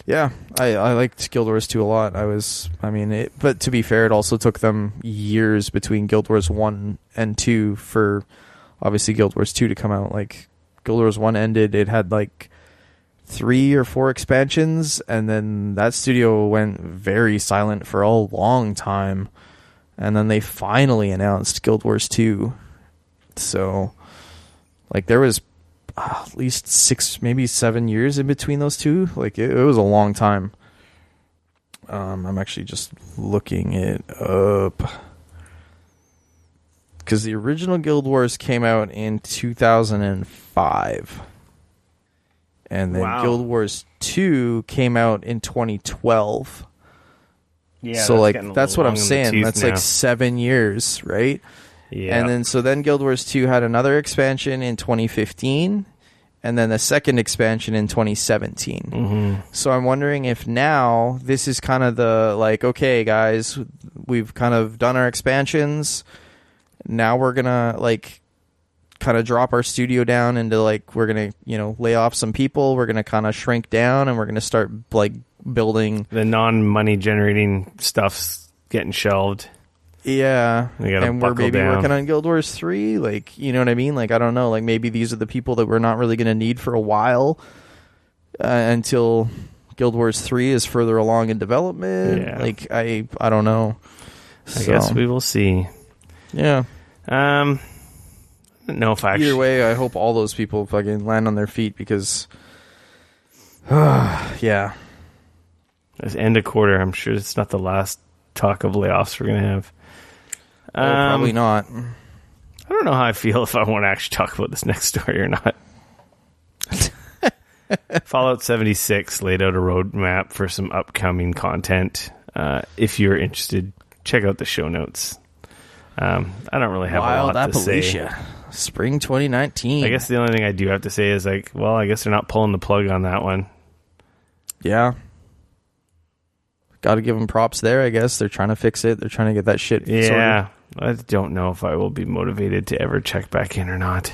Yeah, I liked Guild Wars 2 a lot. But to be fair, it also took them years between Guild Wars 1 and 2 for obviously Guild Wars 2 to come out. Like, Guild Wars 1 ended, it had like 3 or 4 expansions, and then that studio went very silent for a long time. And then they finally announced Guild Wars 2. So, like, there was at least 6, maybe 7 years in between those two. Like, it was a long time. I'm actually just looking it up. Because the original Guild Wars came out in 2005. And then Guild Wars 2 came out in 2012. Yeah, so like that's what I'm saying. That's now. Like 7 years, right? Yeah. And then Guild Wars 2 had another expansion in 2015, and then the second expansion in 2017. Mm-hmm. So I'm wondering if now this is kind of the like, okay, guys, we've kind of done our expansions. Now we're gonna like kind of drop our studio down into like we're gonna lay off some people. We're gonna kind of shrink down, and we're gonna start like building the non-money generating stuff's getting shelved. Yeah, and we're maybe working on Guild Wars 3. Like, you know what I mean? Like, I don't know. Like, maybe these are the people that we're not really going to need for a while until Guild Wars 3 is further along in development. Yeah. Like, I don't know. I guess we will see. Yeah. I don't know if I Either way, I hope all those people fucking land on their feet because, yeah. This end of quarter, I'm sure it's not the last talk of layoffs we're going to have. Probably not. I don't know how I feel if I want to actually talk about this next story or not. Fallout 76 laid out a roadmap for some upcoming content. If you're interested, check out the show notes. I don't really have a lot to say. Appalachia, spring 2019. I guess the only thing I do have to say is like, well, I guess they're not pulling the plug on that one. Yeah. Got to give them props there, I guess. They're trying to fix it. They're trying to get that shit sorted. Yeah. I don't know if I will be motivated to ever check back in or not.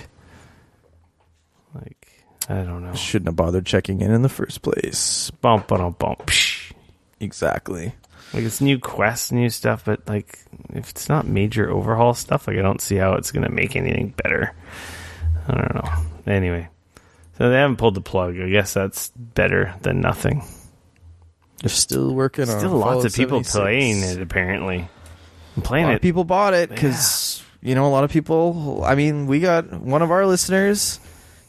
Like, I don't know. Shouldn't have bothered checking in the first place. Bump, bump, bump. Psh. Exactly. Like, it's new quests, new stuff, but, like, if it's not major overhaul stuff, like, I don't see how it's going to make anything better. I don't know. Anyway. So they haven't pulled the plug. I guess that's better than nothing. They're still working on it. Still lots of people playing it, apparently. I'm playing it. A lot of people bought it because, a lot of people... I mean, we got one of our listeners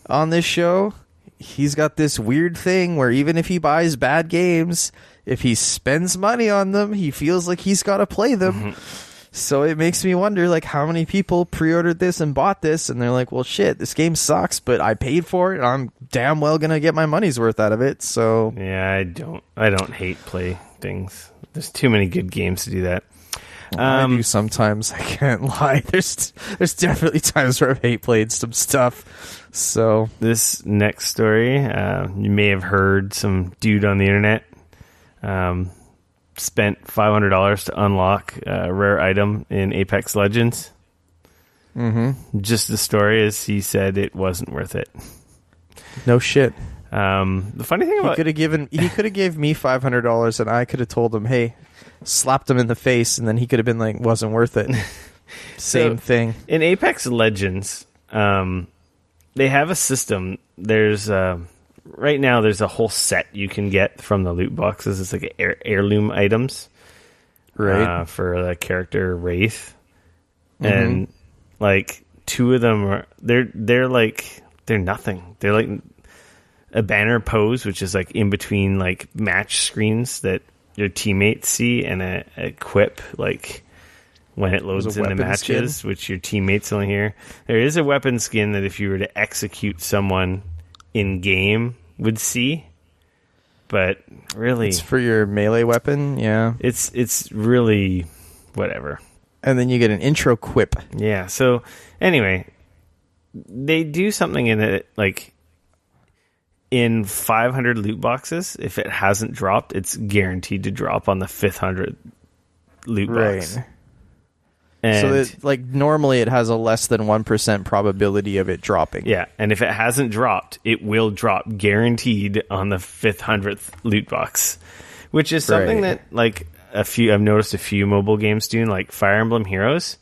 on this show. He's got this weird thing where even if he buys bad games, if he spends money on them, he feels like he's got to play them. Mm-hmm. So it makes me wonder, like, how many people pre-ordered this and bought this, and they're like, well, shit, this game sucks, but I paid for it, and I'm damn well going to get my money's worth out of it, so... Yeah, I don't hate play things. There's too many good games to do that. I do sometimes, I can't lie. There's definitely times where I've hate played some stuff, so... This next story, you may have heard some dude on the internet... spent $500 to unlock a rare item in Apex Legends. Mm-hmm. Just the story is he said it wasn't worth it. No shit. The funny thing about he could have gave me $500 and I could have told him, hey, slapped him in the face, and then he could have been like, wasn't worth it. Same thing. In Apex Legends, they have a system. There's right now, there's a whole set you can get from the loot boxes. It's like heirloom items, right? For the character Wraith, and like 2 of them are they're nothing. They're like a banner pose, which is like in between like match screens that your teammates see, and a equip like when it loads in the matches, skin, which your teammates only hear. There is a weapon skin that if you were to execute someone in game would see, but really it's for your melee weapon. Yeah, it's really whatever. And then you get an intro quip. Yeah. So anyway, they do something in it like in 500 loot boxes. If it hasn't dropped, it's guaranteed to drop on the 500 loot box. Right. And so that, like, normally it has a less than 1% probability of it dropping. yeah, and if it hasn't dropped, it will drop guaranteed on the 500th loot box, which is something that, like, I've noticed a few mobile games doing, like Fire Emblem Heroes.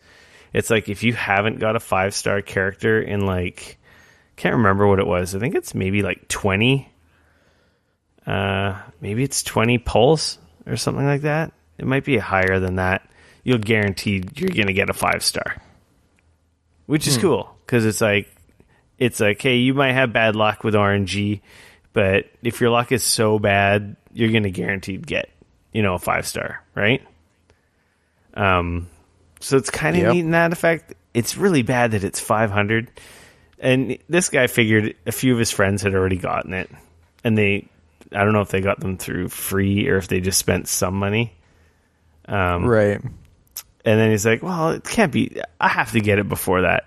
It's like, if you haven't got a 5-star character in, like, can't remember what it was. I think it's maybe like 20. Maybe it's 20 pulls or something like that. It might be higher than that. You'll guarantee you're going to get a 5-star, which is cool, because it's like, hey, you might have bad luck with RNG, but if your luck is so bad, you're going to guaranteed get, a 5-star, right? So it's kind of neat in that effect. It's really bad that it's 500. And this guy figured a few of his friends had already gotten it, and I don't know if they got them through free or if they just spent some money. Right. And then he's like, well, it can't be. I have to get it before that.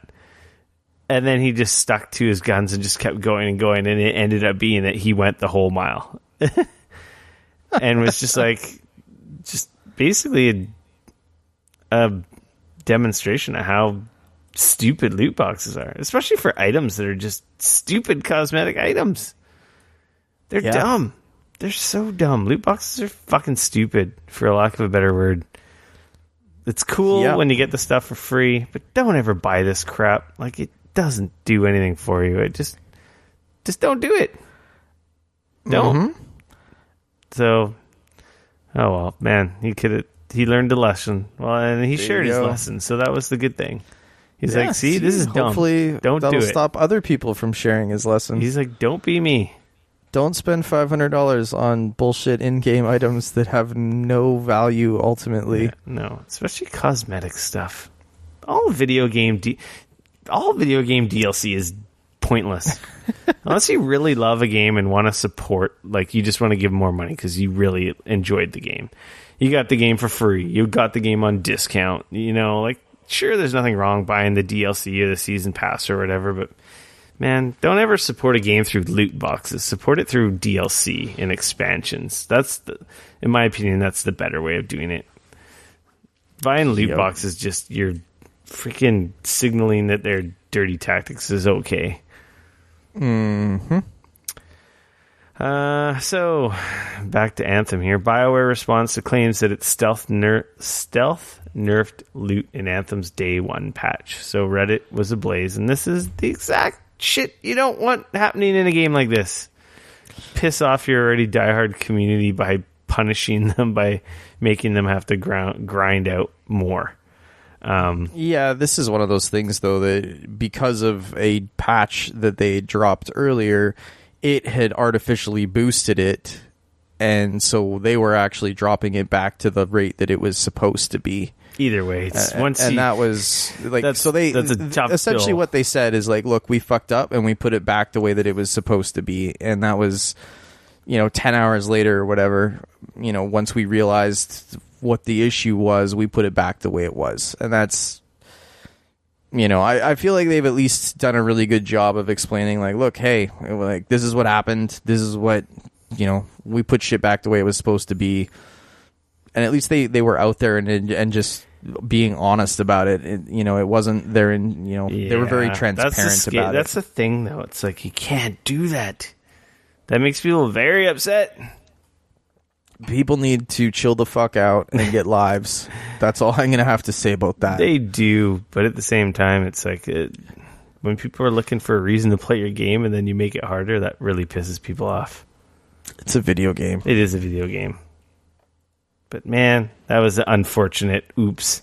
And then he just stuck to his guns and just kept going and going. And it ended up being that he went the whole mile. And was just like, just basically a demonstration of how stupid loot boxes are. Especially for items that are just stupid cosmetic items. They're dumb. They're so dumb. Loot boxes are fucking stupid, for lack of a better word. It's cool when you get the stuff for free, but don't ever buy this crap. Like, it doesn't do anything for you. It just don't do it. Don't. Mm-hmm. So, oh well, man, he learned a lesson. Well, and he shared his lesson, so that was the good thing. He's like, see, this is dumb. Hopefully, don't do it. That'll stop other people from sharing his lesson. He's like, don't be me. Don't spend $500 on bullshit in-game items that have no value ultimately. Yeah, no, especially cosmetic stuff. All video game DLC is pointless. Unless you really love a game and want to support, like, you just want to give more money because you really enjoyed the game. You got the game for free. You got the game on discount. Like, sure, there's nothing wrong buying the DLC or the season pass or whatever, but man, don't ever support a game through loot boxes. Support it through DLC and expansions. In my opinion, that's the better way of doing it. Buying loot boxes, just you're freaking signaling that their dirty tactics is okay. Mm-hmm. So, back to Anthem here. Bioware responds to claims that its stealth nerfed loot in Anthem's Day 1 patch. So Reddit was ablaze, and this is the exact shit you don't want happening in a game like this. Piss off your already diehard community by punishing them, by making them have to grind out more. This is one of those things, though, that because of a patch that they dropped earlier, it had artificially boosted it, and so they were actually dropping it back to the rate that it was supposed to be. Either way, it's that was like, that's a tough essentially bill. what they said is like, look, we fucked up and we put it back the way that it was supposed to be, and that was 10 hours later or whatever. Once we realized what the issue was, we put it back the way it was, and that's I feel like they've at least done a really good job of explaining, like, look, hey, like, this is what happened, this is what we put shit back the way it was supposed to be. And at least they were out there and just being honest about it. It wasn't there, and they were very transparent about it. That's the thing, though. It's like, you can't do that. That makes people very upset. People need to chill the fuck out and get lives. That's all I'm gonna have to say about that. They do, but at the same time, it's like when people are looking for a reason to play your game, and then you make it harder, that really pisses people off. It's a video game. It is a video game. But man, that was an unfortunate oops.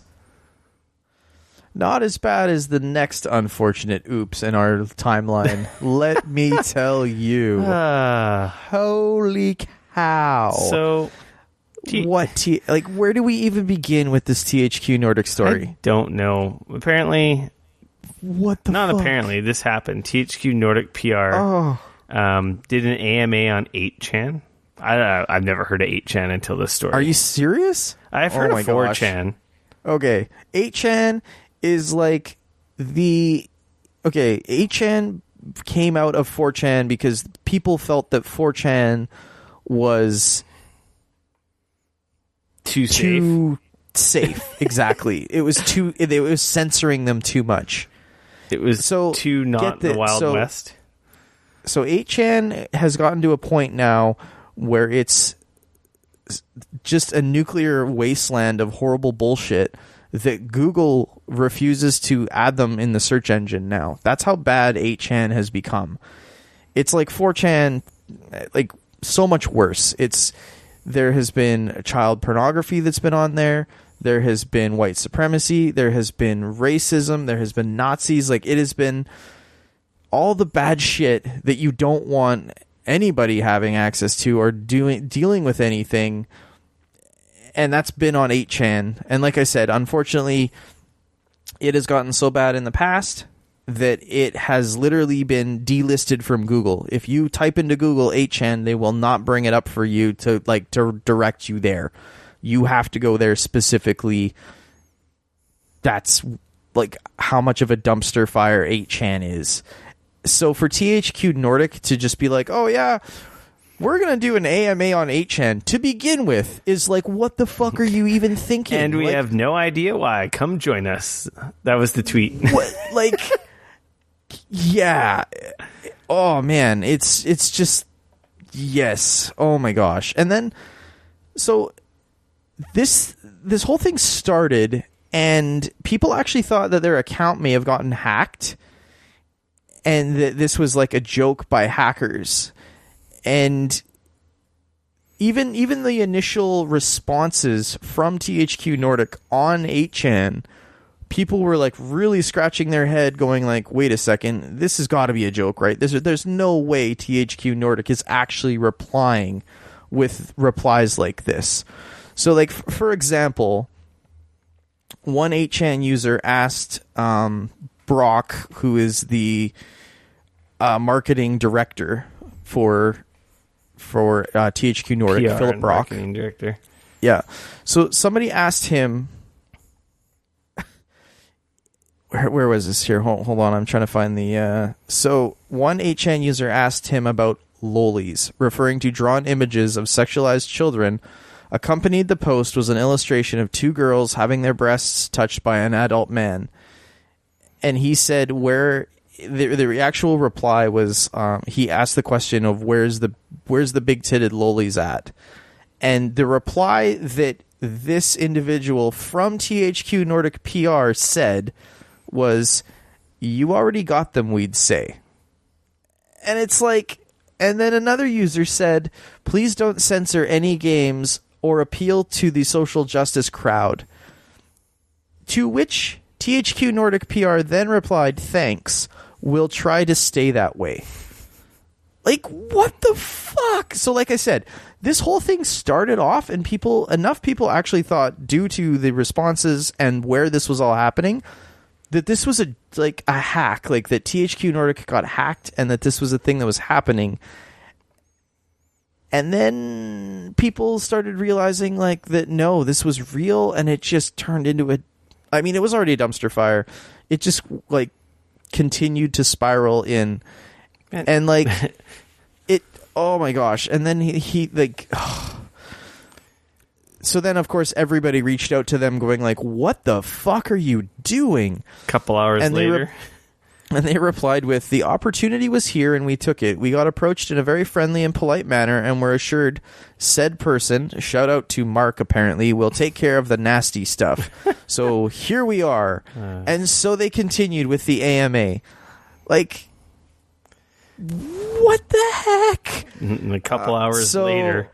Not as bad as the next unfortunate oops in our timeline. Let me tell you. Holy cow. So, where do we even begin with this THQ Nordic story? I don't know. Apparently, fuck? Apparently, this happened. THQ Nordic PR did an AMA on 8chan. I've never heard of 8chan until this story. Are you serious? I've heard of 4chan. Okay. 8chan is like 8chan came out of 4chan because people felt that 4chan was too safe. Exactly. It was censoring them too much. It was too not the Wild West. So 8chan has gotten to a point now where it's just a nuclear wasteland of horrible bullshit that Google refuses to add them in the search engine now. That's how bad 8chan has become. It's like 4chan, like so much worse. There has been child pornography that's been on there. There has been white supremacy. There has been racism. There has been Nazis. Like, it has been all the bad shit that you don't want anybody having access to or dealing with anything. And that's been on 8chan. And like I said, unfortunately, it has gotten so bad in the past that it has literally been delisted from Google. If you type into Google 8chan, they will not bring it up for you to direct you there. You have to go there specifically. That's like how much of a dumpster fire 8chan is. So for THQ Nordic to just be like, oh yeah, we're going to do an AMA on 8chan to begin with is like, what the fuck are you even thinking? And we have no idea why. Come join us. That was the tweet. What, like, yeah. Oh man, it's just, yes. Oh my gosh. And then, so this whole thing started and people actually thought that their account may have gotten hacked and that this was like a joke by hackers. And even the initial responses from THQ Nordic on 8chan, people were like really scratching their head going like, wait a second, this has got to be a joke, right? There's no way THQ Nordic is actually replying with replies like this. So like, for example, one 8chan user asked Brock, who is the marketing director for THQ Nordic, PR Philip Brock. Marketing director. Yeah. So somebody asked him, where was this here? Hold on. I'm trying to find the... So one 8chan user asked him about lolies, referring to drawn images of sexualized children. Accompanied the post was an illustration of two girls having their breasts touched by an adult man. And he said where... The actual reply was he asked the question of where's the big-titted lolies at? And the reply that this individual from THQ Nordic PR said was, "You already got them, we'd say." And it's like, and then another user said, "Please don't censor any games or appeal to the social justice crowd." To which THQ Nordic PR then replied, "Thanks. We'll try to stay that way." Like, what the fuck? So like I said, this whole thing started off and enough people actually thought, due to the responses and where this was all happening, that this was a hack, like that THQ Nordic got hacked and that this was a thing that was happening. And then people started realizing like that, no, this was real, and it just turned into it was already a dumpster fire. It just like continued to spiral in, and like it, oh my gosh. And then he like so then of course everybody reached out to them going like, what the fuck are you doing? Couple hours later, and they replied with, "The opportunity was here and we took it. We got approached in a very friendly and polite manner and were assured said person," shout out to Mark apparently, "will take care of the nasty stuff." So here we are. And so they continued with the AMA. Like, what the heck? A couple hours later.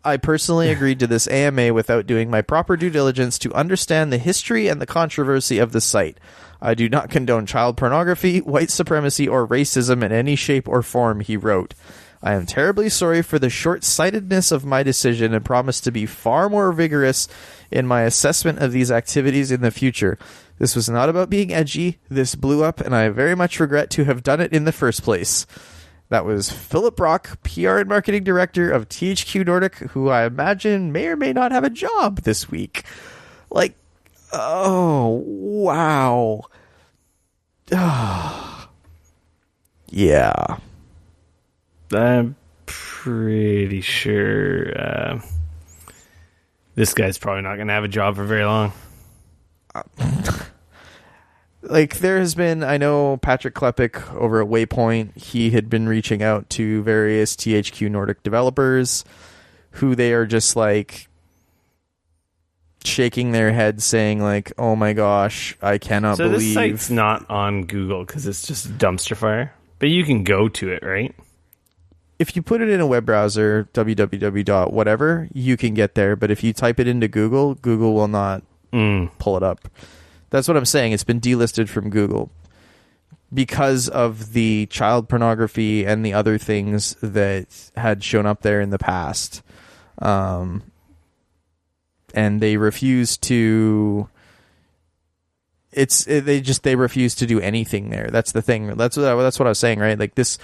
I personally agreed to this AMA without doing my proper due diligence to understand the history and the controversy of the site. I do not condone child pornography, white supremacy, or racism in any shape or form, he wrote. I am terribly sorry for the short-sightedness of my decision and promise to be far more vigorous in my assessment of these activities in the future. This was not about being edgy. This blew up, and I very much regret to have done it in the first place. That was Philip Brock, PR and Marketing Director of THQ Nordic, who I imagine may or may not have a job this week. Like, oh, wow. Yeah. I'm pretty sure This guy's probably not going to have a job for very long. Like, there has been, I know Patrick Klepek over at Waypoint, he had been reaching out to various THQ Nordic developers who they are just like shaking their head saying like, oh my gosh, I cannot believe. So this site's not on Google because it's just a dumpster fire, but you can go to it, right? If you put it in a web browser, www. whatever, you can get there. But if you type it into Google, Google will not pull it up. That's what I'm saying. It's been delisted from Google because of the child pornography and the other things that had shown up there in the past. And they refuse to... They refuse to do anything there. That's the thing. That's what I was saying, right? Like, this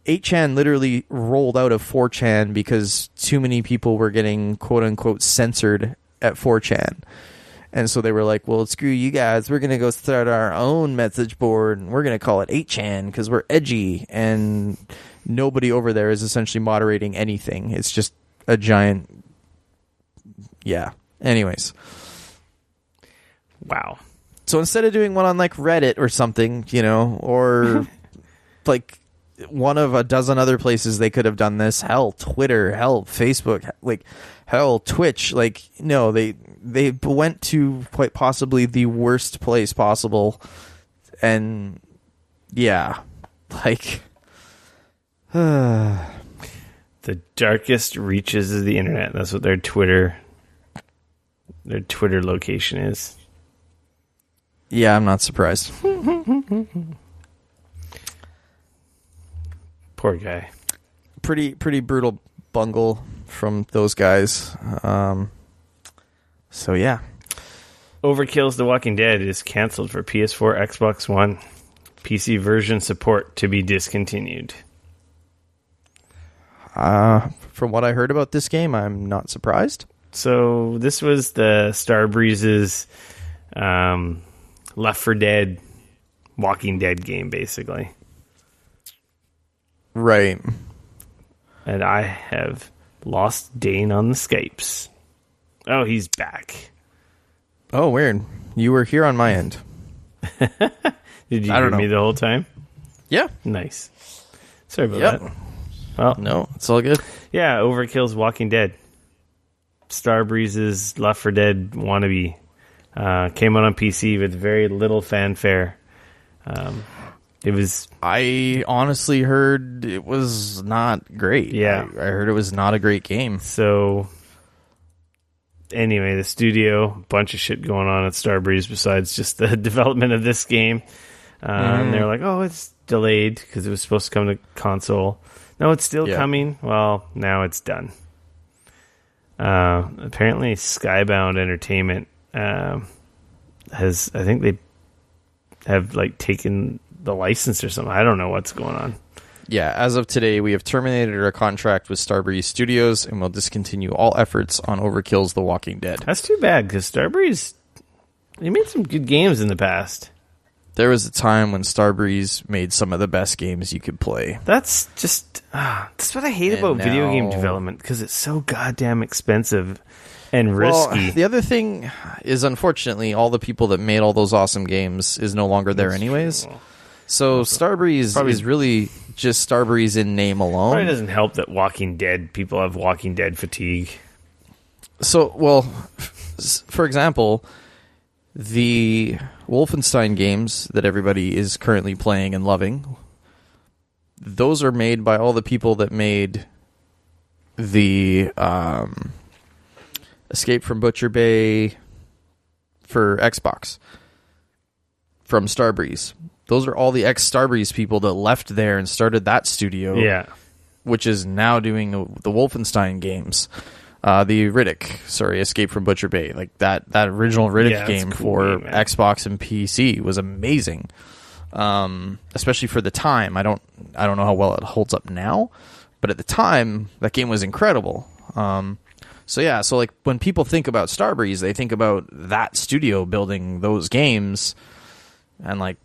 8chan literally rolled out of 4chan because too many people were getting quote-unquote censored at 4chan. And so they were like, well, screw you guys. We're going to go start our own message board, and we're going to call it 8chan because we're edgy. And nobody over there is essentially moderating anything. It's just a giant... Yeah. Anyways. Wow. So instead of doing one on, like, Reddit or something, you know, or, like, one of a dozen other places they could have done this, hell, Twitter, hell, Facebook, like, hell, Twitch, like, no, they went to quite possibly the worst place possible, and, yeah, like... The darkest reaches of the internet. That's what their Twitter location is. Yeah, I'm not surprised. Poor guy. Pretty brutal bungle from those guys. So yeah. Overkill's The Walking Dead is canceled for PS4, Xbox One. PC version support to be discontinued. From what I heard about this game, I'm not surprised. So this was the Starbreeze's Left 4 Dead Walking Dead game, basically. Right. And I have lost Dane on the Skypes. Oh, he's back. Oh, weird. You were here on my end. Did you hear me the whole time? Yeah. Nice. Sorry about that. Well, no, it's all good. Yeah, Overkill's Walking Dead. Starbreeze's Left 4 Dead wannabe. Came out on PC with very little fanfare. It was... I honestly heard it was not great. Yeah. I heard it was not a great game. So, anyway, the studio, bunch of shit going on at Starbreeze besides just the development of this game. And they're like, oh, it's delayed because it was supposed to come to console. No, it's still coming. Well, now it's done. Apparently, Skybound Entertainment has... I think they have, like, taken the license or something. I don't know what's going on. Yeah, as of today, we have terminated our contract with Starbreeze Studios and will discontinue all efforts on Overkill's The Walking Dead. That's too bad, because Starbreeze, they made some good games in the past. There was a time when Starbreeze made some of the best games you could play. That's just... that's what I hate about video game development, because it's so goddamn expensive and risky. Well, the other thing is, unfortunately, all the people that made all those awesome games is no longer there anyways. True. So Starbreeze is really just Starbreeze in name alone. Probably doesn't help that Walking Dead, people have Walking Dead fatigue. So, well, for example, the Wolfenstein games that everybody is currently playing and loving, those are made by all the people that made the Escape from Butcher Bay for Xbox from Starbreeze. Those are all the ex-Starbreeze people that left there and started that studio. Yeah. Which is now doing the Wolfenstein games. The Escape from Butcher Bay. Like that original Riddick game for Xbox and PC was amazing. Especially for the time. I don't know how well it holds up now, but at the time that game was incredible. So like when people think about Starbreeze, they think about that studio building those games, and like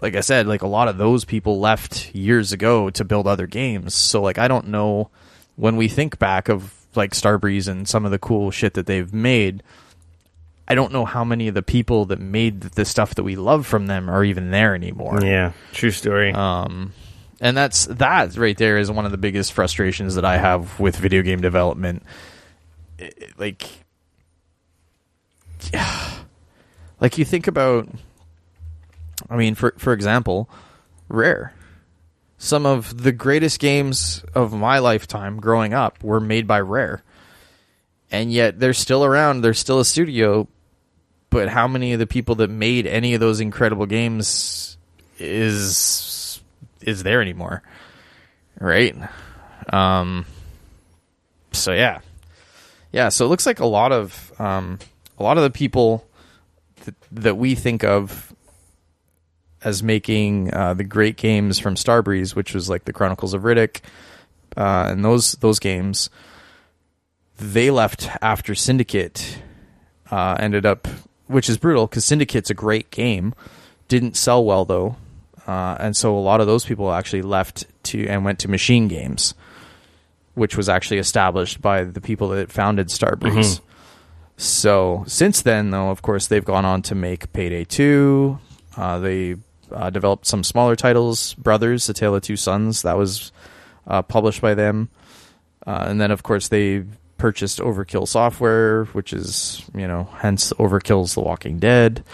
I said, like a lot of those people left years ago to build other games. So like I don't know, when we think back of like Starbreeze and some of the cool shit that they've made, I don't know how many of the people that made the stuff that we love from them are even there anymore. Yeah, true story. And that right there is one of the biggest frustrations that I have with video game development. Like you think about, I mean, for example, Rare. Some of the greatest games of my lifetime growing up were made by Rare. And yet they're still around, they're still a studio, but how many of the people that made any of those incredible games is there anymore? Right? So yeah. Yeah, so it looks like a lot of the people that we think of as making the great games from Starbreeze, which was like the Chronicles of Riddick, and those games, they left after Syndicate ended up, which is brutal because Syndicate's a great game, didn't sell well though, and so a lot of those people actually left and went to Machine Games, which was actually established by the people that founded Starbreeze. So since then, though, of course, they've gone on to make Payday 2. They developed some smaller titles, Brothers, A Tale of Two Sons. That was published by them. And then, of course, they purchased Overkill Software, which is, hence Overkill's The Walking Dead.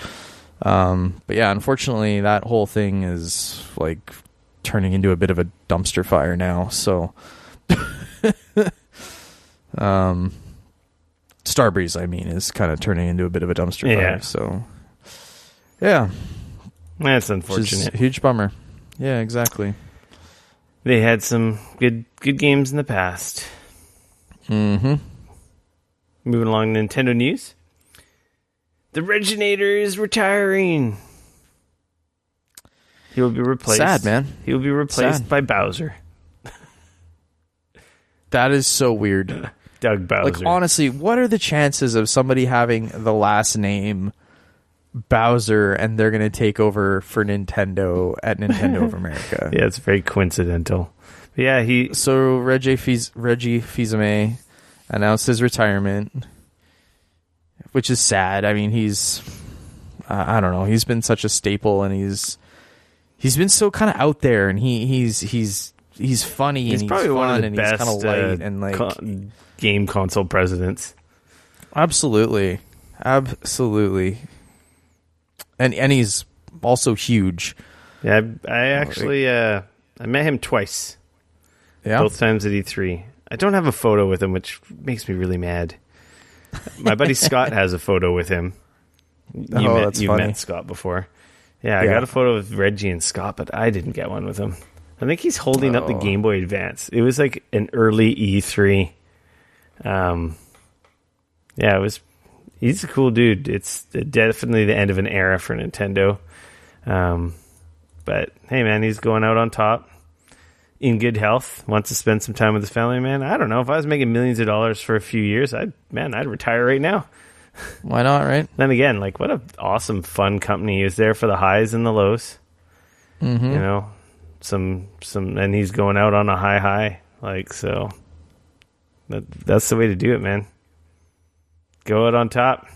But yeah, unfortunately, that whole thing is like turning into a bit of a dumpster fire now. So Starbreeze, I mean, is kind of turning into a bit of a dumpster fire. So yeah, that's unfortunate. Huge bummer. Yeah, exactly. They had some good games in the past. Mm-hmm. Moving along, Nintendo news. The Reginator is retiring. He will be replaced. Sad, man. He will be replaced by Bowser. That is so weird. Doug Bowser. Like, honestly, what are the chances of somebody having the last name Bowser and they're going to take over for Nintendo at Nintendo of America? Yeah, it's very coincidental. But yeah, So Reggie Fils-Aime announced his retirement, which is sad. I mean, he's I don't know. He's been such a staple, and he's been so kind of out there, and he's funny, and he's probably fun, one of the and best he's kind of light, and like game console presidents. Absolutely. And he's also huge. Yeah, I actually I met him twice. Yeah, both times at E3. I don't have a photo with him, which makes me really mad. My buddy Scott has a photo with him. That's funny. Met Scott before. Yeah, I got a photo with Reggie and Scott, but I didn't get one with him. I think he's holding up the Game Boy Advance. It was like an early E3. He's a cool dude. It's definitely the end of an era for Nintendo. But hey, man, he's going out on top, in good health, wants to spend some time with his family, man. I don't know. If I was making millions of dollars for a few years, I'd retire right now. Why not, right? Then again, like, what an awesome, fun company. He was there for the highs and the lows. Mm-hmm. And he's going out on a high. Like, so that's the way to do it, man. Go out on top.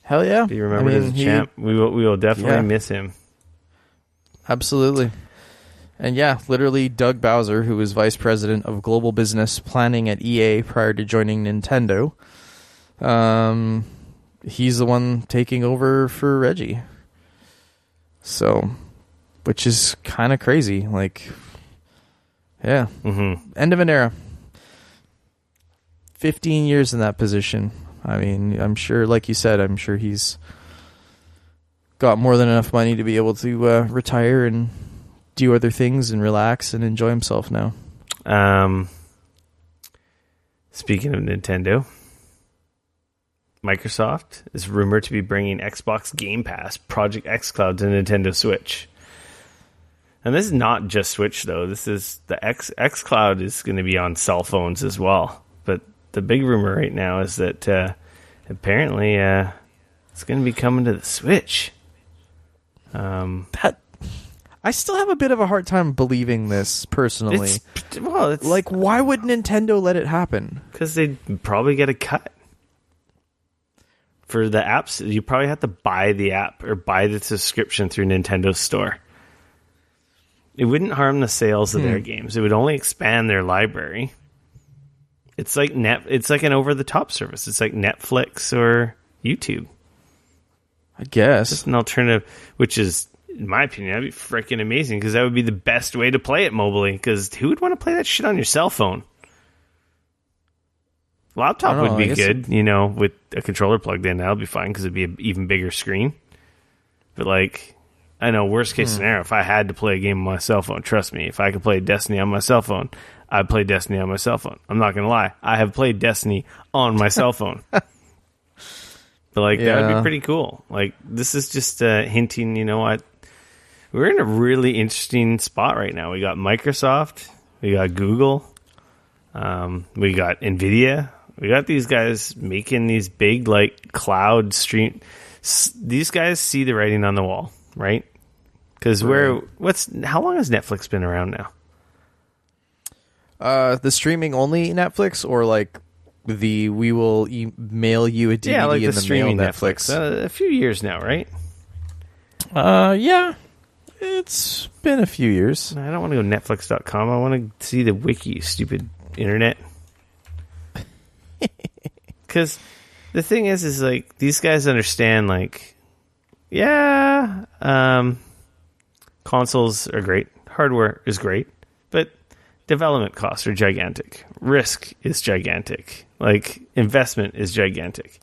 Hell yeah. Be remembered as a champ. We will definitely miss him. Absolutely. And yeah, literally Doug Bowser, who was vice president of global business planning at EA prior to joining Nintendo, he's the one taking over for Reggie. So, which is kind of crazy. Like, yeah. Mm-hmm. End of an era. 15 years in that position. I mean, I'm sure, like you said, I'm sure he's got more than enough money to be able to retire and do other things and relax and enjoy himself now. Speaking of Nintendo, Microsoft is rumored to be bringing Xbox Game Pass Project xCloud to Nintendo Switch. And this is not just Switch, though. This is the xCloud is going to be on cell phones as well. But the big rumor right now is that apparently it's going to be coming to the Switch. I still have a bit of a hard time believing this personally. It's like, why would Nintendo let it happen? Because they'd probably get a cut. For the apps, you probably have to buy the app or buy the subscription through Nintendo's store. It wouldn't harm the sales of their games. It would only expand their library. It's like It's like an over-the-top service. It's like Netflix or YouTube. I guess. Just an alternative, which is, in my opinion, that'd be freaking amazing because that would be the best way to play it mobily. Because who would want to play that shit on your cell phone? Laptop would be good, with a controller plugged in. That'll be fine because it'd be an even bigger screen. But I know worst case scenario, if I had to play a game on my cell phone, trust me, if I could play Destiny on my cell phone, I'd play Destiny on my cell phone. I'm not gonna lie, I have played Destiny on my cell phone. But that would be pretty cool. This is just hinting. You know what? We're in a really interesting spot right now. We got Microsoft, we got Google, we got Nvidia. We got these guys making these big cloud stream. These guys see the writing on the wall, right? Because how long has Netflix been around now? The streaming only Netflix, or we will mail you a DVD in the streaming mail Netflix. A few years now, right? Yeah, it's been a few years. I don't want to go Netflix.com. I want to see the wiki, stupid internet. Because the thing is these guys understand, consoles are great, hardware is great, but development costs are gigantic, risk is gigantic, investment is gigantic.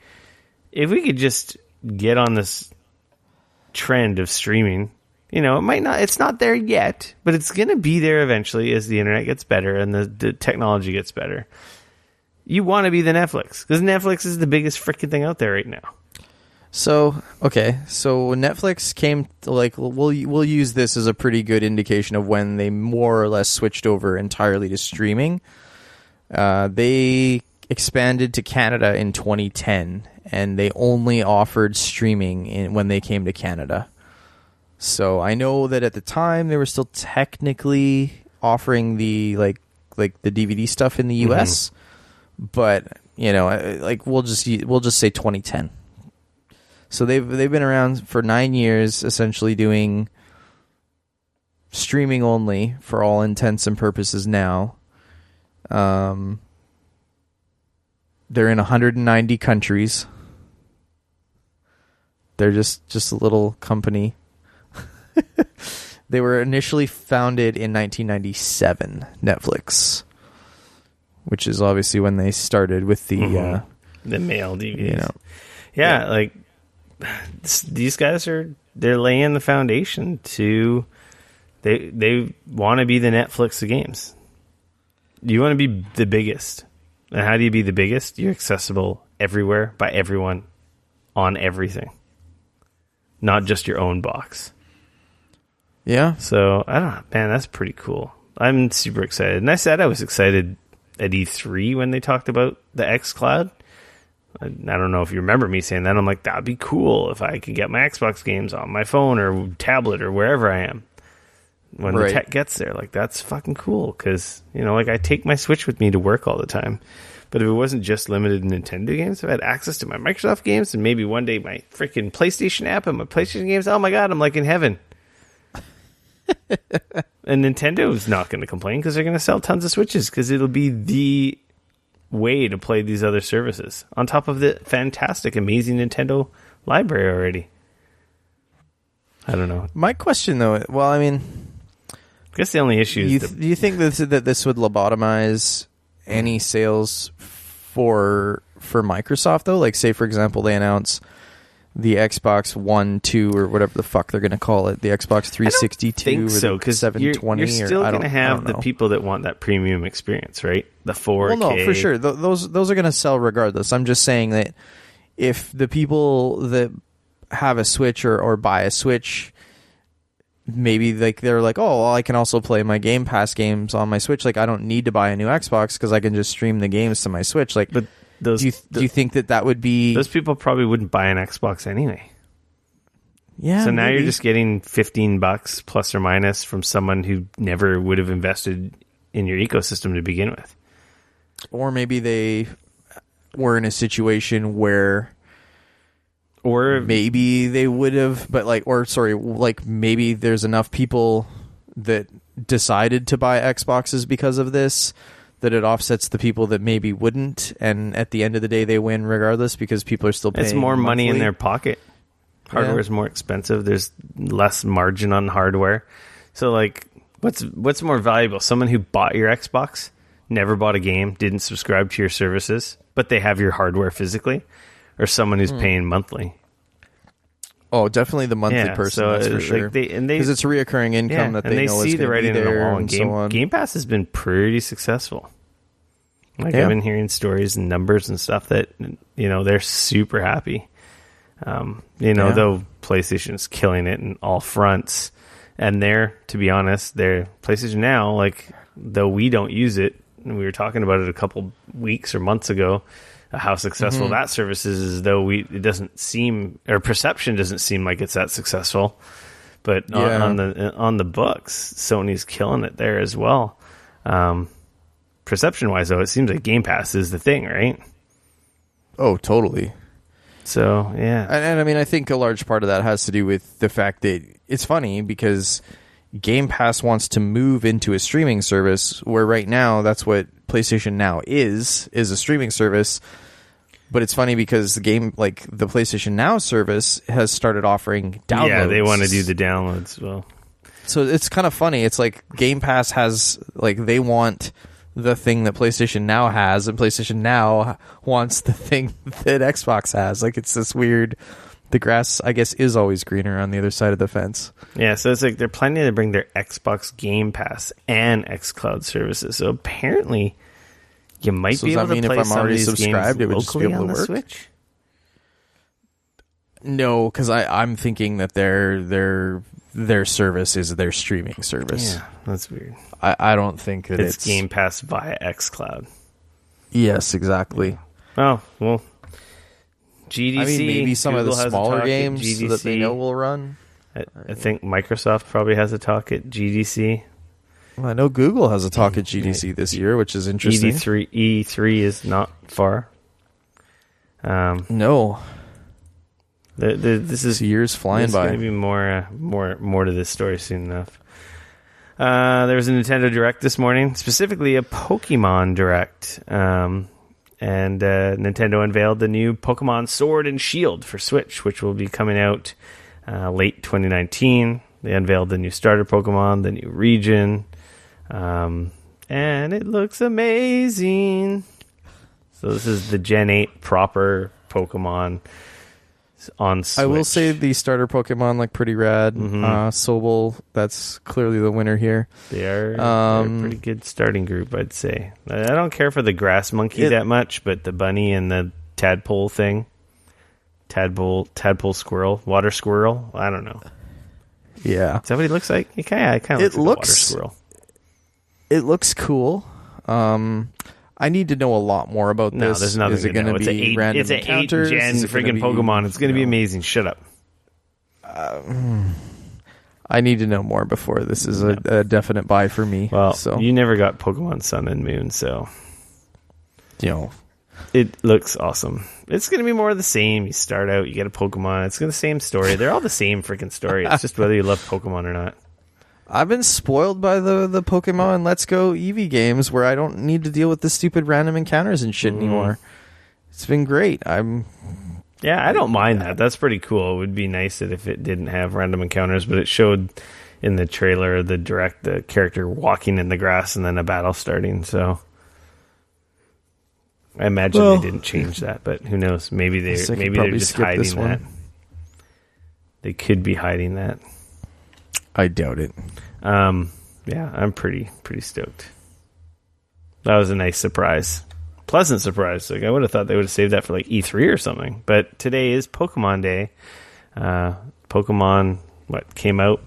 If we could just get on this trend of streaming, it's not there yet, but it's going to be there eventually as the internet gets better and the technology gets better. You want to be the Netflix, because Netflix is the biggest freaking thing out there right now. So Netflix came we'll use this as a pretty good indication of when they more or less switched over entirely to streaming. They expanded to Canada in 2010, and they only offered streaming when they came to Canada. So I know that at the time they were still technically offering the the DVD stuff in the US. But we'll just say 2010. So they've been around for 9 years, essentially doing streaming only for all intents and purposes. Now, they're in 190 countries. They're just a little company. They were initially founded in 1997. Netflix. Which is obviously when they started with the mail DVDs. These guys they're laying the foundation to they want to be the Netflix of games. You want to be the biggest. And how do you be the biggest? You're accessible everywhere by everyone on everything, not just your own box. Yeah. So I don't know, man. That's pretty cool. I'm super excited, and I said I was excited at E3 when they talked about the xCloud. I don't know if you remember me saying that. I'm like, that'd be cool if I could get my Xbox games on my phone or tablet or wherever I am. When the tech gets there, that's fucking cool. Because, I take my Switch with me to work all the time. But if it wasn't just limited to Nintendo games, if I had access to my Microsoft games and maybe one day my freaking PlayStation app and my PlayStation games, oh my God, I'm in heaven. And Nintendo's not going to complain because they're going to sell tons of Switches because it'll be the way to play these other services on top of the fantastic, amazing Nintendo library already. I don't know. My question, though, I guess the only issue is... Do you think that this would lobotomize any sales for Microsoft, though? Say, for example, they announce the Xbox One, 2, or whatever the fuck they're going to call it, the Xbox 362 or so, the 720. You're still going to have the people that want that premium experience, right? The 4K. Well, no, for sure. Those are going to sell regardless. I'm just saying that if the people that have a Switch or buy a Switch, maybe they're like, oh, well, I can also play my Game Pass games on my Switch. I don't need to buy a new Xbox because I can just stream the games to my Switch. But do you think that would be... Those people probably wouldn't buy an Xbox anyway. Yeah. So now maybe. you're just getting $15 plus or minus from someone who never would have invested in your ecosystem to begin with. Or maybe they were in a situation where, or maybe they would have, but maybe there's enough people that decided to buy Xboxes because of this that it offsets the people that maybe wouldn't, and at the end of the day they win regardless because people are still paying. It's more money in monthly. their pocket. Hardware is more expensive. There's less margin on hardware. So like, what's more valuable? Someone who bought your Xbox, never bought a game, didn't subscribe to your services, but they have your hardware physically, or someone who's paying monthly? Oh, definitely the monthly person. That's for sure. Because it's reoccurring income that they know is going to be there, and so on. Game Pass has been pretty successful. I've been hearing stories and numbers and stuff that they're super happy. Though PlayStation's killing it in all fronts, and to be honest, their PlayStation Now, like, though we don't use it, and we were talking about it a couple weeks or months ago, how successful that service is, though it doesn't seem, or perception doesn't seem like it's that successful. But on the books, Sony's killing it there as well. Perception wise, though, it seems like Game Pass is the thing, right? Oh, totally. So yeah, and I mean, I think a large part of that has to do with the fact that it's funny because Game Pass wants to move into a streaming service where right now that's what PlayStation Now is a streaming service. But it's funny because the PlayStation Now service has started offering downloads. Yeah, they want to do the downloads. Well, so it's kind of funny. It's like Game Pass has, they want the thing that PlayStation Now has, and PlayStation Now wants the thing that Xbox has. Like, it's this weird. The grass, I guess, is always greener on the other side of the fence. Yeah, so it's like they're planning to bring their Xbox Game Pass and xCloud services. So apparently, you might be able to play some of these games locally on the Switch. No, because I'm thinking that their service is their streaming service. Yeah, that's weird. I don't think that it's Game Pass via xCloud. Yes, exactly. Oh, well, GDC. I mean, maybe some Google of the smaller games that they know will run. I think Microsoft probably has a talk at GDC. Well, I know Google has a talk at GDC this year, which is interesting. E3 is not far. No. This years flying by. There's going to be more to this story soon enough. There was a Nintendo Direct this morning, specifically a Pokemon Direct. And Nintendo unveiled the new Pokemon Sword and Shield for Switch, which will be coming out late 2019. They unveiled the new starter Pokemon, the new region, and it looks amazing. So this is the Gen 8 proper Pokemon on Switch. I will say the starter Pokemon look pretty rad. Sobel, that's clearly the winner here. They're a pretty good starting group, I'd say. I don't care for the grass monkey that much, but the bunny and the tadpole thing, tadpole squirrel, water squirrel, I don't know. Yeah, is that what he looks like? He kind of looks like a water squirrel. It looks cool. I need to know a lot more about this. No, there's nothing Is it going to be random It's an 8th gen friggin' Pokemon. It's going to be amazing. Shut up. I need to know more before this is a definite buy for me. Well, so you never got Pokemon Sun and Moon, so it looks awesome. It's going to be more of the same. You start out, you get a Pokemon. It's the same story. They're all the same freaking story. It's just whether you love Pokemon or not. I've been spoiled by the Pokemon Let's Go Eevee games where I don't need to deal with the stupid random encounters and shit anymore. It's been great. I don't mind that. That's pretty cool. It would be nice if it didn't have random encounters, but it showed in the trailer, the direct, the character walking in the grass and then a battle starting. So I imagine they didn't change that, but who knows? Maybe they're just hiding that. They could be hiding that. I doubt it. Yeah, I'm pretty stoked. That was a nice surprise. Pleasant surprise. Like, I would have thought they would have saved that for like E3 or something. But today is Pokemon Day. Pokemon, came out?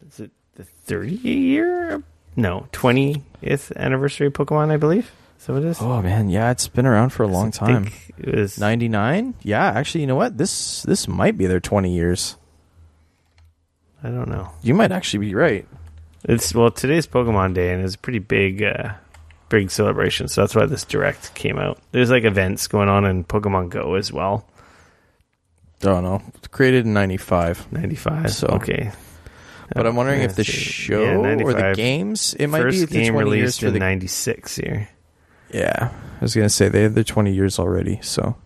Is it the 30th year? No, 20th anniversary of Pokemon, I believe. So it is. Oh man, yeah, it's been around for a long time. It was 99? Yeah, actually, you know what? This might be their 20 years. I don't know. You might actually be right. Today's Pokemon Day, and it's a pretty big celebration. So that's why this Direct came out. There's like events going on in Pokemon Go as well. Oh no, it's created in 95. 95. So okay. But I'm wondering if the show or the games, it might be the 20 game released years for in the 96 here. Yeah, I was gonna say they had their 20 years already. So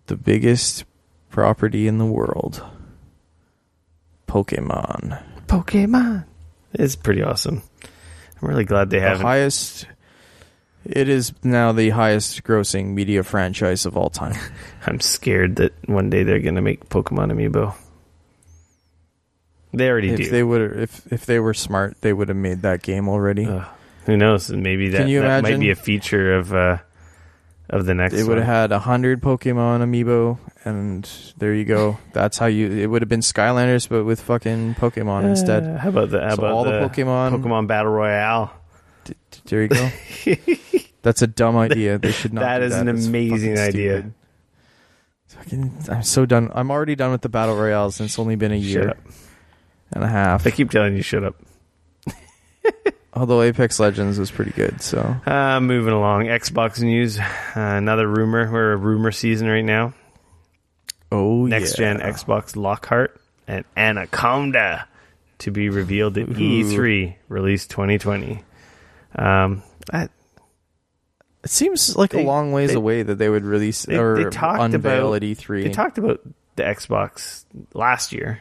the biggest property in the world, Pokemon. It's pretty awesome. I'm really glad they have highest. It is now the highest grossing media franchise of all time. I'm scared that one day they're going to make Pokemon Amiibo. They already do. If they were smart, they would have made that game already. Who knows? Maybe that might be a feature of the next. They would have had 100 Pokemon Amiibo, and there you go. That's how it would have been Skylanders, but with fucking Pokemon instead. How about the Pokemon Battle Royale? There you go. That's a dumb idea. They should not. That is an amazing idea. I'm so done. I'm already done with the Battle Royales, and it's only been a year and a half. I keep telling you, shut up. Although Apex Legends was pretty good, so. Moving along. Xbox news. Another rumor. We're a rumor season right now. Oh, Next-gen Xbox Lockhart and Anaconda to be revealed at E3, release 2020. It seems like a long ways away that they would release or unveil at E3. They talked about the Xbox last year.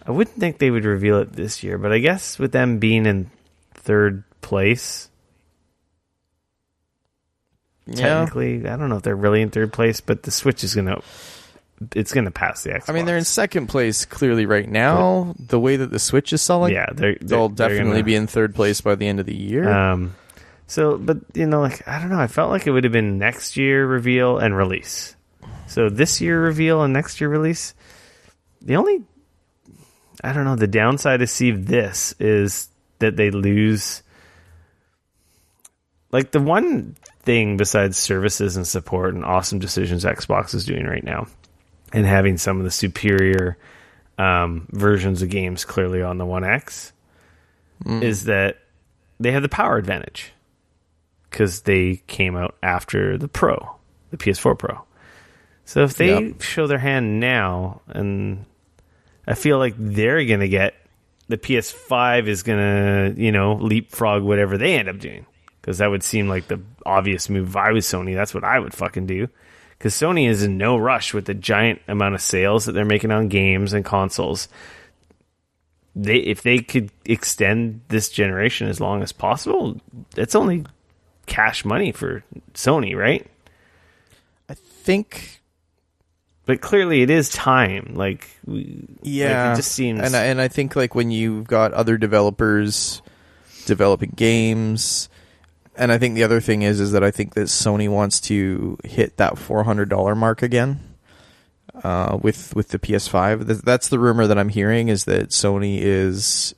I wouldn't think they would reveal it this year, but I guess with them being in third place, technically, I don't know if they're really in third place, but the Switch is gonna pass the Xbox. I mean, they're in second place clearly right now. The way that the Switch is selling, they'll definitely be in third place by the end of the year. But I don't know. I felt like it would have been next year reveal and release. So this year reveal and next year release. The downside to see this is that they lose. Like the one thing besides services and support and awesome decisions Xbox is doing right now, and having some of the superior versions of games clearly on the One X, is that they have the power advantage because they came out after the Pro, the PS4 Pro. So if they show their hand now, and I feel like they're going to get, the PS5 is going to, leapfrog whatever they end up doing. Because that would seem like the obvious move. If I was Sony, that's what I would fucking do. Because Sony is in no rush with the giant amount of sales that they're making on games and consoles. If they could extend this generation as long as possible, it's only cash money for Sony, right? I think... But clearly it is time. It just seems... And I think when you've got other developers developing games... And I think the other thing is that I think that Sony wants to hit that $400 mark again with the PS5. That's the rumor that I'm hearing, is that Sony is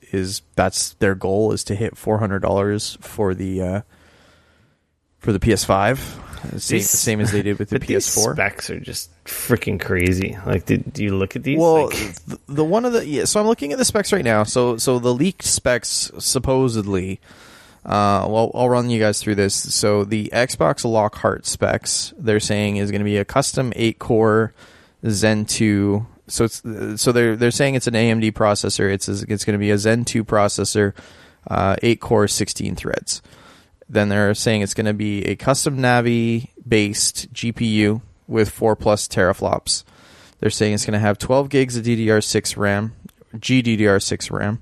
that's their goal, is to hit $400 for the PS5. Same as they did with the PS4. These specs are just freaking crazy. Do you look at these? Well, so I'm looking at the specs right now. So the leaked specs supposedly. I'll run you guys through this. So the Xbox Lockhart specs, they're saying, is going to be a custom 8-core Zen 2. So they're saying it's an AMD processor. It's going to be a Zen 2 processor, 8-core, 16 threads. Then they're saying it's going to be a custom Navi based GPU with 4+ teraflops. They're saying it's going to have 12 gigs of DDR6 RAM, GDDR6 RAM.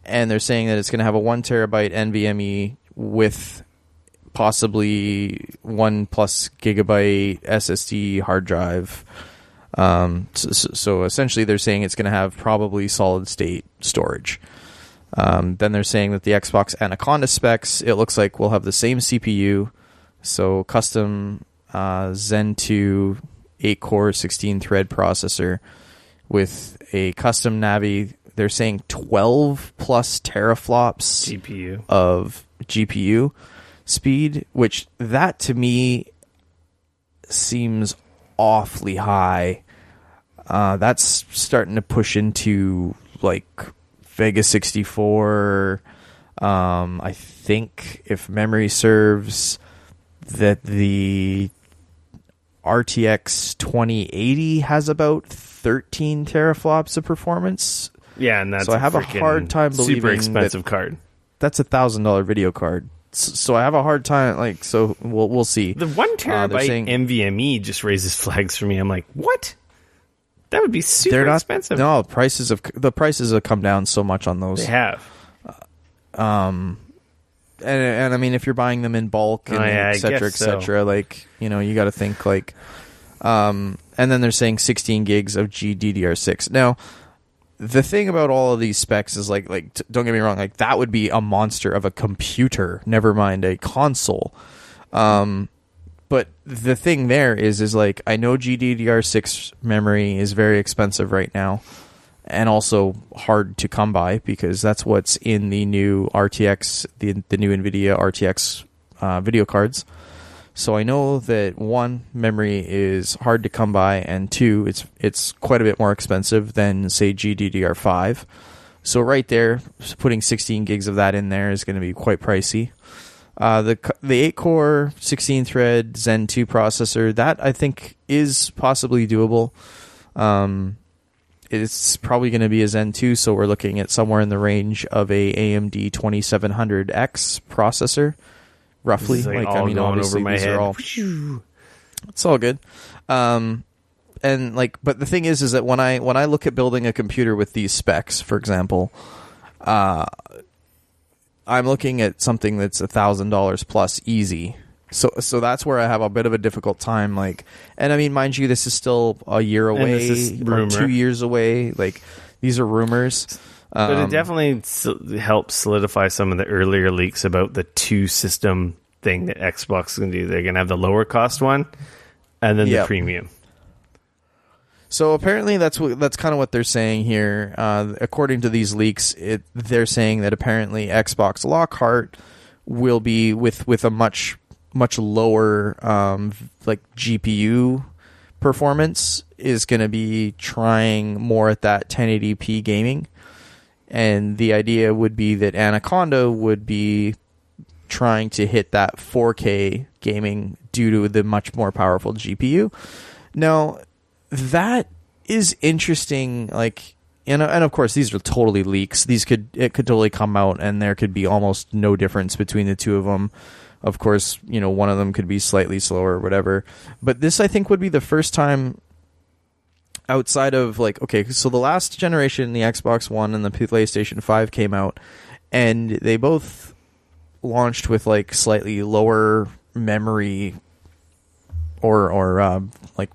And they're saying that it's going to have a 1 terabyte NVMe with possibly 1+ gigabyte SSD hard drive. So essentially they're saying it's going to have probably solid state storage. Then they're saying that the Xbox Anaconda specs, it looks like will have the same CPU. So custom Zen 2 8-core 16-thread processor with a custom Navi they're saying 12 plus teraflops GPU of GPU speed, which that to me seems awfully high. That's starting to push into like Vega 64. I think if memory serves, that the RTX 2080 has about 13 teraflops of performance. Yeah, and that's so I have a hard time believing super expensive card. That's $1,000 video card. So I have a hard time. Like, so we'll see. The 1 terabyte NVMe just raises flags for me. I'm like, what? That would be super expensive. No, the prices have come down so much on those. They have. And I mean, if you're buying them in bulk and et cetera, like, you know, you got to think like, and then they're saying 16 gigs of GDDR6. Now, the thing about all of these specs is like, don't get me wrong, like that would be a monster of a computer, never mind a console. But the thing there is like, I know GDDR6 memory is very expensive right now, and also hard to come by because that's what's in the new RTX, the new NVIDIA RTX video cards. So I know that one, memory is hard to come by, and two, it's quite a bit more expensive than, say, GDDR5. So right there, putting 16 gigs of that in there is going to be quite pricey. The 8-core, 16-thread Zen 2 processor, that I think is possibly doable. It's probably going to be a Zen 2, so we're looking at somewhere in the range of a AMD 2700X processor, roughly. Like I mean, obviously, over my head. It's all good. And like, but the thing is that when I look at building a computer with these specs, for example, I'm looking at something that's $1,000 plus easy. So that's where I have a bit of a difficult time. Like, and I mean, mind you, this is still a year away, or 2 years away. Like, these are rumors. But it definitely helps solidify some of the earlier leaks about the two system thing that Xbox is going to do. They're going to have the lower cost one, and then the premium. So apparently that's kind of what they're saying here. According to these leaks, they're saying that apparently Xbox Lockhart will be with a much lower like GPU performance, is going to be trying more at that 1080p gaming. And the idea would be that Anaconda would be trying to hit that 4K gaming due to the much more powerful GPU. Now, that is interesting. Like, and of course, these are totally leaks. It could totally come out, and there could be almost no difference between the two of them. Of course, you know, one of them could be slightly slower or whatever. But this, I think, would be the first time outside of, like, okay, so the last generation, the Xbox One and the PlayStation 5 came out, and they both launched with, like, slightly lower memory or like,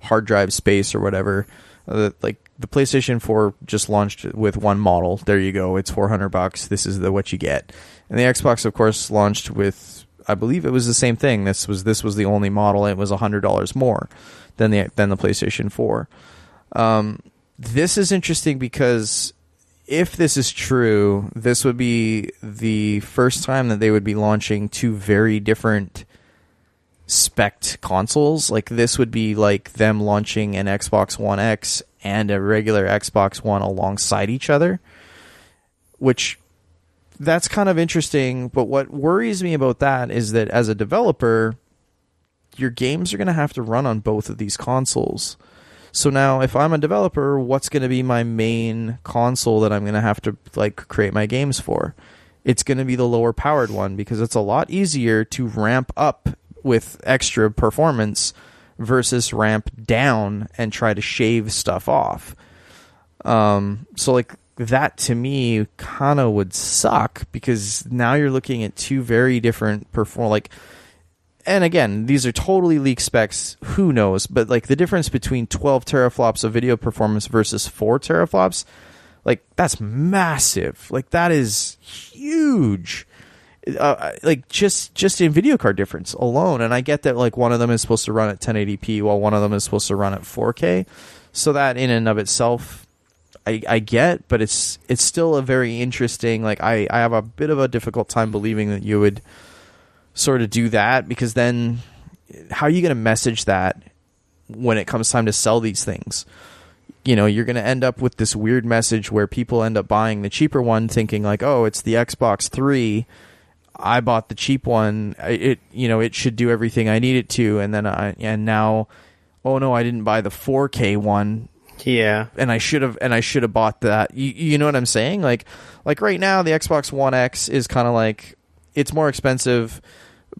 hard drive space or whatever. Like, the PlayStation 4 just launched with one model. There you go. It's $400. This is what you get. And the Xbox, of course, launched with, I believe it was the same thing. This was the only model. And it was $100 more than the PlayStation 4. This is interesting because if this is true, this would be the first time that they would be launching two very different spec'd consoles. Like, this would be like them launching an Xbox One X and a regular Xbox One alongside each other, which, that's kind of interesting. But what worries me about that is that as a developer, your games are going to have to run on both of these consoles. So now, if I'm a developer, what's going to be my main console that I'm going to have to, like, create my games for? It's going to be the lower powered one, because it's a lot easier to ramp up with extra performance versus ramp down and try to shave stuff off. So, like, that to me kind of would suck, because now you're looking at two very different and again, these are totally leaked specs, who knows, but like the difference between 12 teraflops of video performance versus 4 teraflops, like, that's massive. Like, that is huge. Like, just in video card difference alone. And I get that, like, one of them is supposed to run at 1080p while one of them is supposed to run at 4K. So that in and of itself, I get, but it's still a very interesting, like, I have a bit of a difficult time believing that you would sort of do that, because then how are you going to message that when it comes time to sell these things? You know, you're going to end up with this weird message where people end up buying the cheaper one thinking like, oh, it's the Xbox 3. I bought the cheap one. It should do everything I need it to. And now, oh no, I didn't buy the 4K one. Yeah. And I should have bought that. You know what I'm saying? Like right now, the Xbox One X is kind of like, it's more expensive,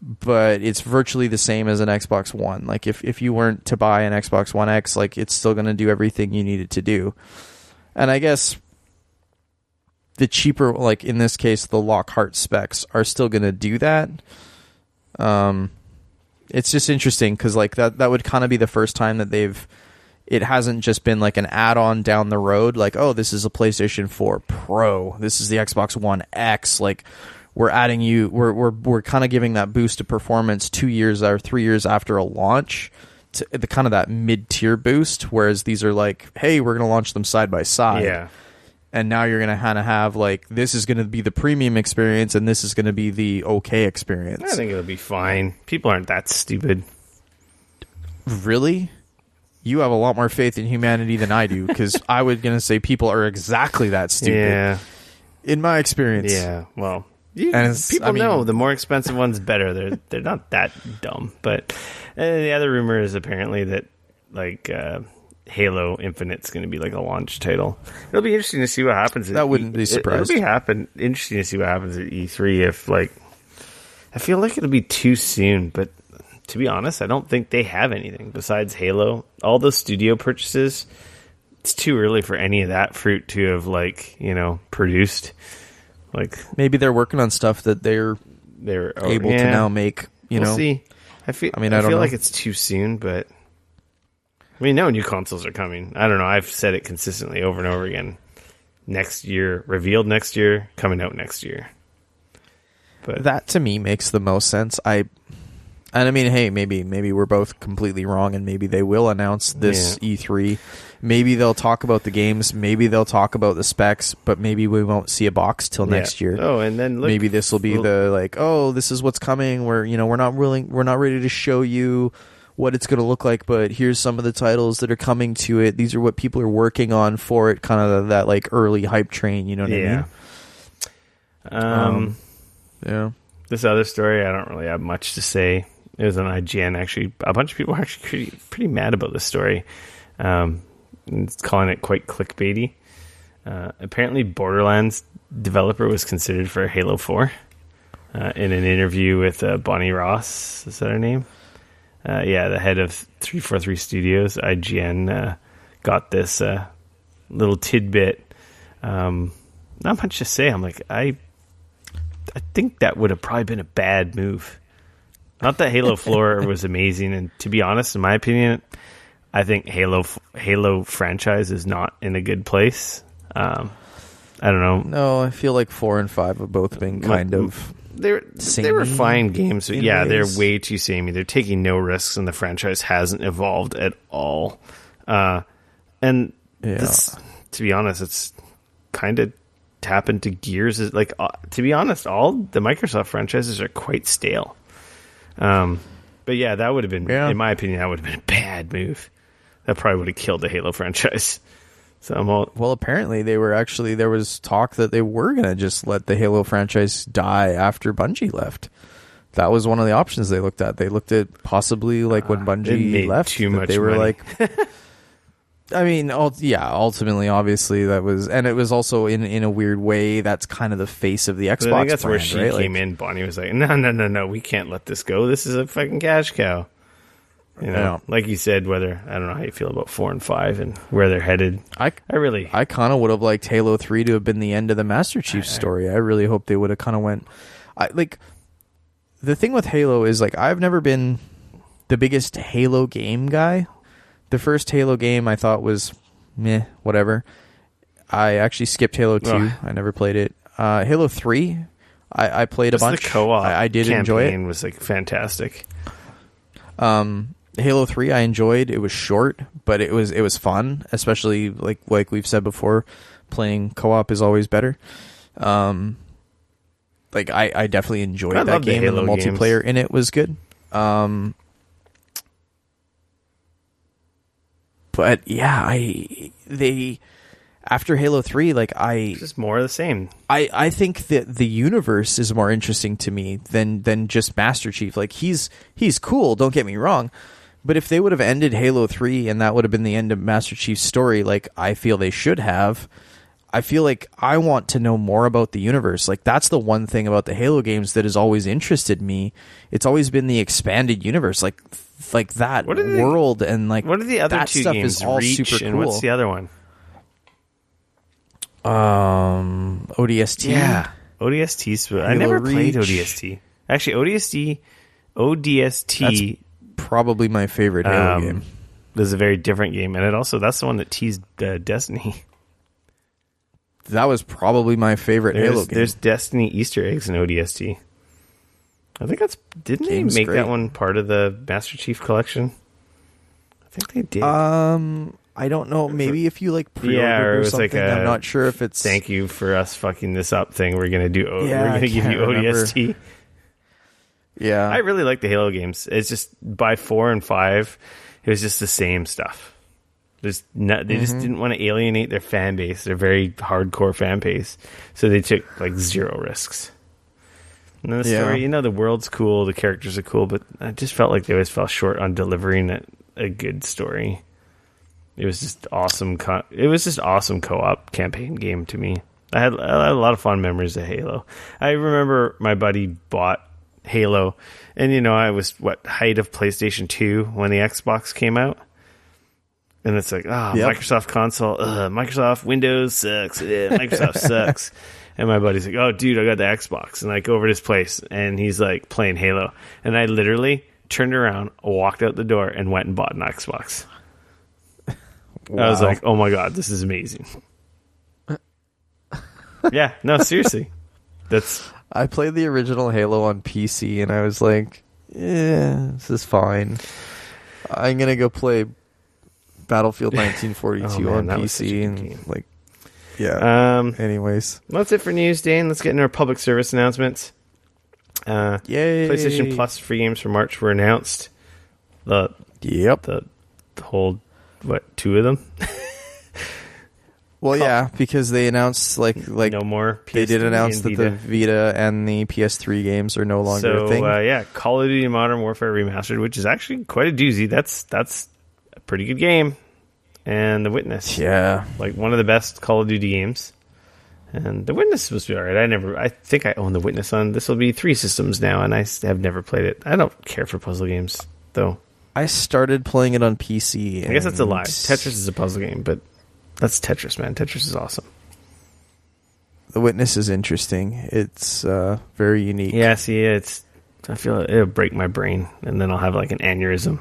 but it's virtually the same as an Xbox One. Like if you weren't to buy an Xbox One X, like it's still going to do everything you need it to do. And I guess the cheaper, like in this case, the Lockhart specs are still going to do that. It's just interesting because like that would kind of be the first time that it hasn't just been like an add-on down the road. Like, oh, this is a PlayStation 4 Pro. This is the Xbox One X. Like, we're adding we're kind of giving that boost of performance 2 years or 3 years after a launch, to the kind of that mid-tier boost. Whereas these are like, hey, we're going to launch them side by side. Yeah. And now you're going to kind of have like, this is going to be the premium experience and this is going to be the okay experience. I think it'll be fine. People aren't that stupid. Really? You have a lot more faith in humanity than I do, because I was going to say people are exactly that stupid. Yeah. In my experience. Yeah, well, people know the more expensive one's better. They're not that dumb. But the other rumor is apparently that like Halo Infinite's going to be like a launch title. It'll be interesting to see what happens. That wouldn't be surprised. It'll be interesting to see what happens at E3 if like, I feel like it'll be too soon, but to be honest, I don't think they have anything besides Halo. All those studio purchases, it's too early for any of that fruit to have like, produced. Like maybe they're working on stuff that they're able to now make. We'll see. I feel like it's too soon, but no new consoles are coming. I don't know. I've said it consistently over and over again. Next year, revealed next year, coming out next year. But that to me makes the most sense. Hey, maybe we're both completely wrong, and maybe they will announce this E3. Maybe they'll talk about the games. Maybe they'll talk about the specs, but maybe we won't see a box till next year. Oh, and then maybe this will be the like, oh, this is what's coming. We're not ready to show you what it's going to look like, but here's some of the titles that are coming to it. These are what people are working on for it. Kind of that like early hype train. You know what I mean? Yeah. This other story, I don't really have much to say. It was on IGN, actually. A bunch of people were actually pretty mad about this story. It's calling it quite clickbaity. Apparently, Borderlands developer was considered for Halo 4 in an interview with Bonnie Ross. Is that her name? The head of 343 Studios. IGN got this little tidbit. Not much to say. I'm like, I think that would have probably been a bad move. Not that Halo 4 was amazing, and to be honest, in my opinion, I think Halo franchise is not in a good place. I don't know. No, I feel like 4 and 5 have both been kind of they were fine games, but they're way too samey. They're taking no risks, and the franchise hasn't evolved at all. This, to be honest, it's kind of happened to Gears. Is like, to be honest, all the Microsoft franchises are quite stale. But yeah, that would have been, in my opinion, that would have been a bad move. That probably would have killed the Halo franchise. So well, apparently there was talk that they were going to just let the Halo franchise die after Bungie left. That was one of the options they looked at. They looked at possibly like when Bungie left, too much they were money. like, ultimately, obviously that was, and it was also in a weird way, that's kind of the face of the Xbox. I think that's brand, where she came in. Bonnie was like, no, we can't let this go. This is a fucking cash cow. Like you said, I don't know how you feel about 4 and 5 and where they're headed. I kind of would have liked Halo 3 to have been the end of the Master Chief story. I really hope they would have kind of went. The thing with Halo is like, I've never been the biggest Halo game guy. The first Halo game I thought was meh, whatever. I actually skipped Halo 2. I never played it. Halo 3, I played a bunch. The co-op I did enjoy it. Was like fantastic. Halo 3 I enjoyed. It was short, but it was fun, especially like we've said before, playing co-op is always better. Like I definitely enjoyed that game, and the multiplayer in it was good. But yeah, after Halo 3, like it's just more of the same. I think that the universe is more interesting to me than just Master Chief. Like he's cool, don't get me wrong, but if they would have ended Halo 3 and that would have been the end of Master Chief's story, like I feel they should have, I feel like I want to know more about the universe. Like that's the one thing about the Halo games that has always interested me. It's always been the expanded universe, like that world, and like what are the other two stuff games? Is all Reach, super cool. And what's the other one? ODST. Yeah, ODST. I never played ODST. Actually, ODST. That's probably my favorite Halo game. There's a very different game, and that's the one that teased Destiny. That was probably my favorite Halo game. There's Destiny Easter eggs in ODST. I think didn't they make that one part of the Master Chief collection? I think they did. I don't know. Maybe if you like pre-ordered or something. Like I'm not sure if it's thank you for us fucking this up thing. We're gonna do. We're gonna give you ODST. Yeah, I really like the Halo games. It's just by 4 and 5, it was just the same stuff. They just didn't want to alienate their fan base, their very hardcore fan base. So they took like zero risks. And then the story, the world's cool, the characters are cool, but I just felt like they always fell short on delivering a good story. It was just awesome. It was just awesome co-op campaign game to me. I had a lot of fond memories of Halo. I remember my buddy bought Halo, and I was height of PlayStation 2 when the Xbox came out. And it's like, Microsoft console, Microsoft Windows sucks, Microsoft sucks. And my buddy's like, oh, dude, I got the Xbox. And I go over to his place, and he's like playing Halo. And I literally turned around, walked out the door, and went and bought an Xbox. Wow. I was like, oh my God, this is amazing. Yeah, no, seriously. I played the original Halo on PC, and I was like, yeah, this is fine. I'm going to go play Battlefield 1942 on PC, and like, yeah. Anyways, that's it for news, Dane. Let's get into our public service announcements. Yay! PlayStation Plus free games for March were announced. The whole 2 of them. Well, yeah, because they announced like no more. PS3 they did announce that the Vita and the PS3 games are no longer a thing. Call of Duty Modern Warfare Remastered, which is actually quite a doozy. That's a pretty good game. And The Witness, like one of the best Call of Duty games. And The Witness is supposed to be alright. I think I own The Witness on. This will be 3 systems now, and I have never played it. I don't care for puzzle games though. I started playing it on PC. I guess that's a lie. Tetris is a puzzle game, but that's Tetris, man. Tetris is awesome. The Witness is interesting. It's very unique. Yeah, see, I feel it'll break my brain, and then I'll have like an aneurysm.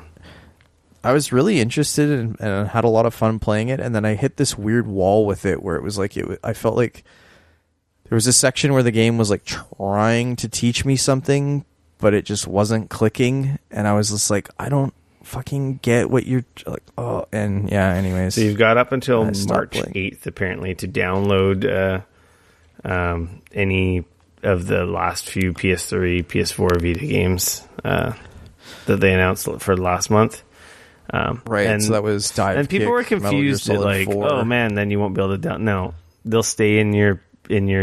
I was really interested and had a lot of fun playing it, and then I hit this weird wall with it where it was like I felt like there was a section where the game was like trying to teach me something, but it just wasn't clicking, and I was just like, I don't fucking get what you're like. Oh, and yeah, anyways. So you've got up until March 8th apparently to download any of the last few PS3, PS4, Vita games that they announced for last month. Right, and so that was Dive and people Kick, were confused at like, 4. Oh man, then you won't be able to no, they'll stay in your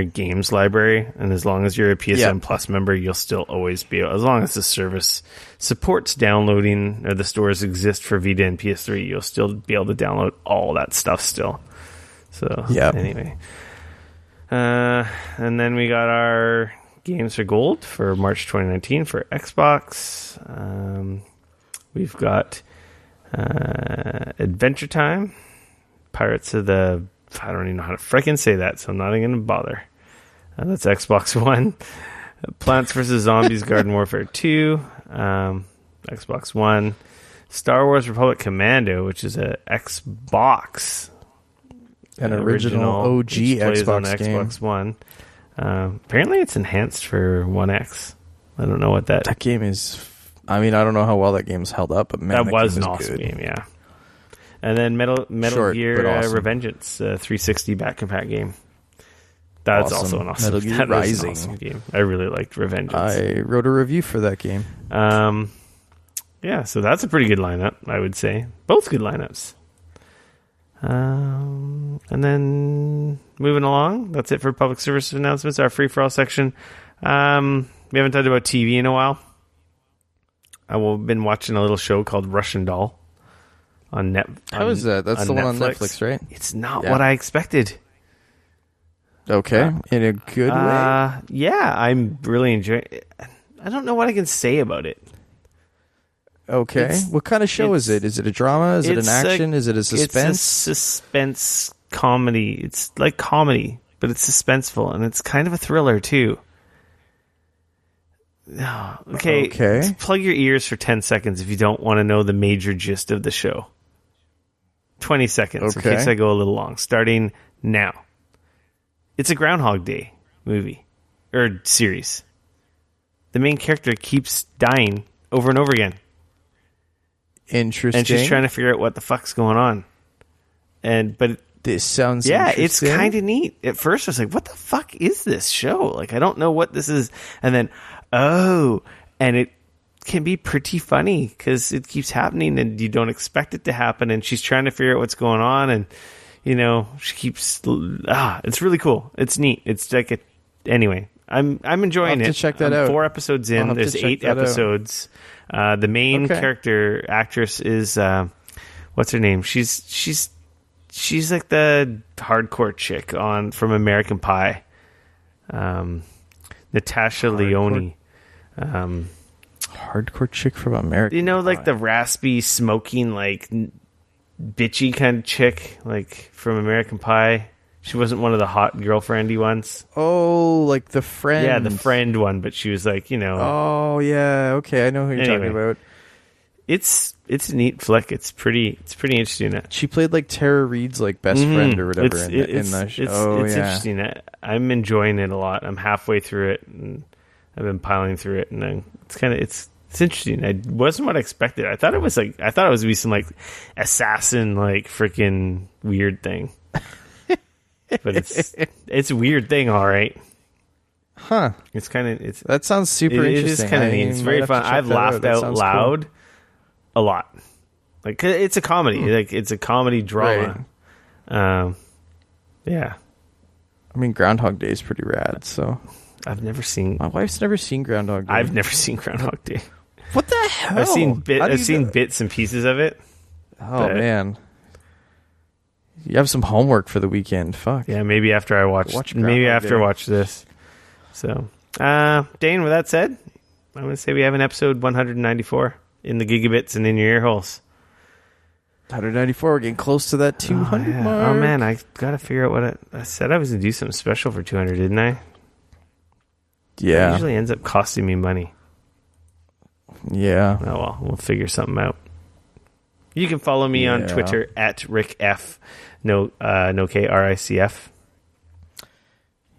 games library, and as long as you're a PSN Plus member, you'll still always be, as long as the service supports downloading or the stores exist for Vita and PS3, you'll still be able to download all that stuff still. So anyway, and then we got our games for gold for March 2019 for Xbox. We've got Adventure Time, Pirates of the... I don't even know how to freaking say that, so I'm not even going to bother. That's Xbox One. Plants vs. Zombies Garden Warfare 2, Xbox One. Star Wars Republic Commando, which is a Xbox. An original OG Xbox game. Xbox One. Apparently it's enhanced for One X. I don't know what that... That game is I mean, I don't know how well that game's held up, but man, that was an game awesome good. game, yeah. And then Metal Short, Gear but awesome. Revengeance, 360 back compat game. That's Awesome. also an awesome, Metal Gear that was Rising. an awesome game. I really liked Revengeance. I wrote a review for that game. Yeah, so that's a pretty good lineup, I would say. Both good lineups. And then moving along, that's it for public service announcements, our free-for-all section. We haven't talked about TV in a while. I've been watching a little show called Russian Doll on Netflix. How is that? That's the one on Netflix, right? It's not what I expected. Okay, in a good way. Yeah, I'm really enjoying it. I don't know what I can say about it. Okay, what kind of show is it? Is it a drama? Is it an action? Is it a suspense? It's a suspense comedy. It's like comedy, but it's suspenseful, and it's kind of a thriller too. Okay. Plug your ears for 10 seconds if you don't want to know the major gist of the show. 20 seconds in case I go a little long. Starting now. It's a Groundhog Day movie or series. The main character keeps dying over and over again. Interesting. And she's trying to figure out what the fuck's going on. But this sounds it's kind of neat. At first I was like, what the fuck is this show? Like, I don't know what this is. And then, and it can be pretty funny because it keeps happening and you don't expect it to happen. And she's trying to figure out what's going on. And, you know, she keeps, it's really cool. It's neat. It's like anyway, I'm enjoying it. To check that out. 4 episodes in. There's 8 episodes. The main character actress is, what's her name? She's like the hardcore chick from American Pie. Natasha Lyonne. Hardcore chick from American You know, Pie. like the raspy, smoking, like bitchy kind of chick, like from American Pie. She wasn't one of the hot girlfriendy ones. Oh, like the friend. Yeah, the friend one, but she was like, you know. Oh, yeah. Okay, I know who you're talking about. It's a neat flick. It's pretty interesting. She played like Tara Reid's like best friend or whatever in the show. It's interesting. I'm enjoying it a lot. I'm halfway through it, and I've been piling through it, and it's interesting. It wasn't what I expected. I thought it was going to be some like assassin like freaking weird thing. But it's a weird thing, all right. Huh. It's kind of that sounds super interesting. It is kind of neat. It's very fun. I've laughed out loud a lot. Like, it's a comedy. Like, it's a comedy drama. Right. Yeah. I mean, Groundhog Day is pretty rad. So I've never seen. My wife's never seen Groundhog Day. I've never seen Groundhog Day. What the hell? I've seen bits and pieces of it. Oh man. You have some homework for the weekend. Fuck. Yeah, maybe after I watch this. So, Dane, with that said, I'm going to say we have an episode 194 in the gigabits and in your ear holes. 194. We're getting close to that 200 mark. Oh, man, I got to figure out what I said I was going to do something special for 200, didn't I? Yeah. It usually ends up costing me money. Yeah. Oh, well, we'll figure something out. You can follow me on Twitter at RickF, no K, RICF.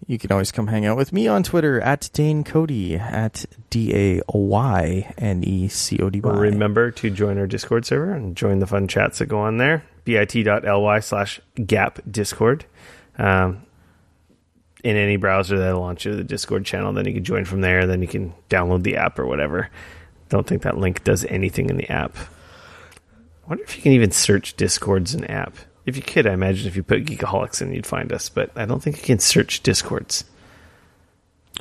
You can always come hang out with me on Twitter at Dane Cody, at DAYNECODY. Remember to join our Discord server and join the fun chats that go on there. bit.ly/gapdiscord. In any browser that'll launch you to the Discord channel, then you can join from there. Then you can download the app or whatever. Don't think that link does anything in the app. I wonder if you can even search Discords an app. If you could, I imagine if you put Geekoholics in, you'd find us. But I don't think you can search Discords.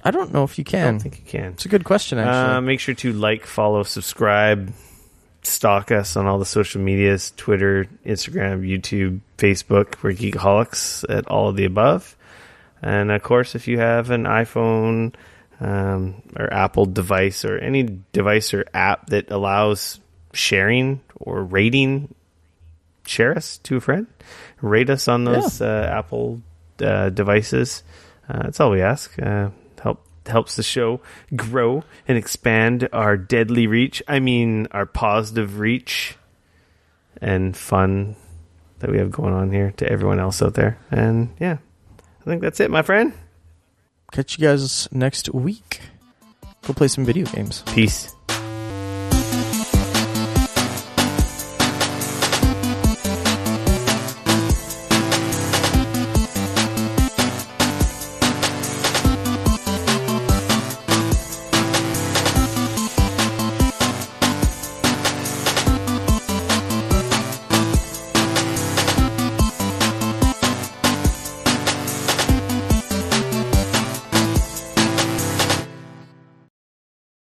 I don't know if you can. I don't think you can. It's a good question, actually. Make sure to like, follow, subscribe, stalk us on all the social medias, Twitter, Instagram, YouTube, Facebook. We're Geekoholics at all of the above. And, of course, if you have an iPhone or Apple device or any device or app that allows sharing or rating, share us to a friend. Rate us on those Apple devices. That's all we ask. Helps the show grow and expand our deadly reach. I mean, our positive reach and fun that we have going on here to everyone else out there. And yeah, I think that's it, my friend. Catch you guys next week. Go play some video games. Peace.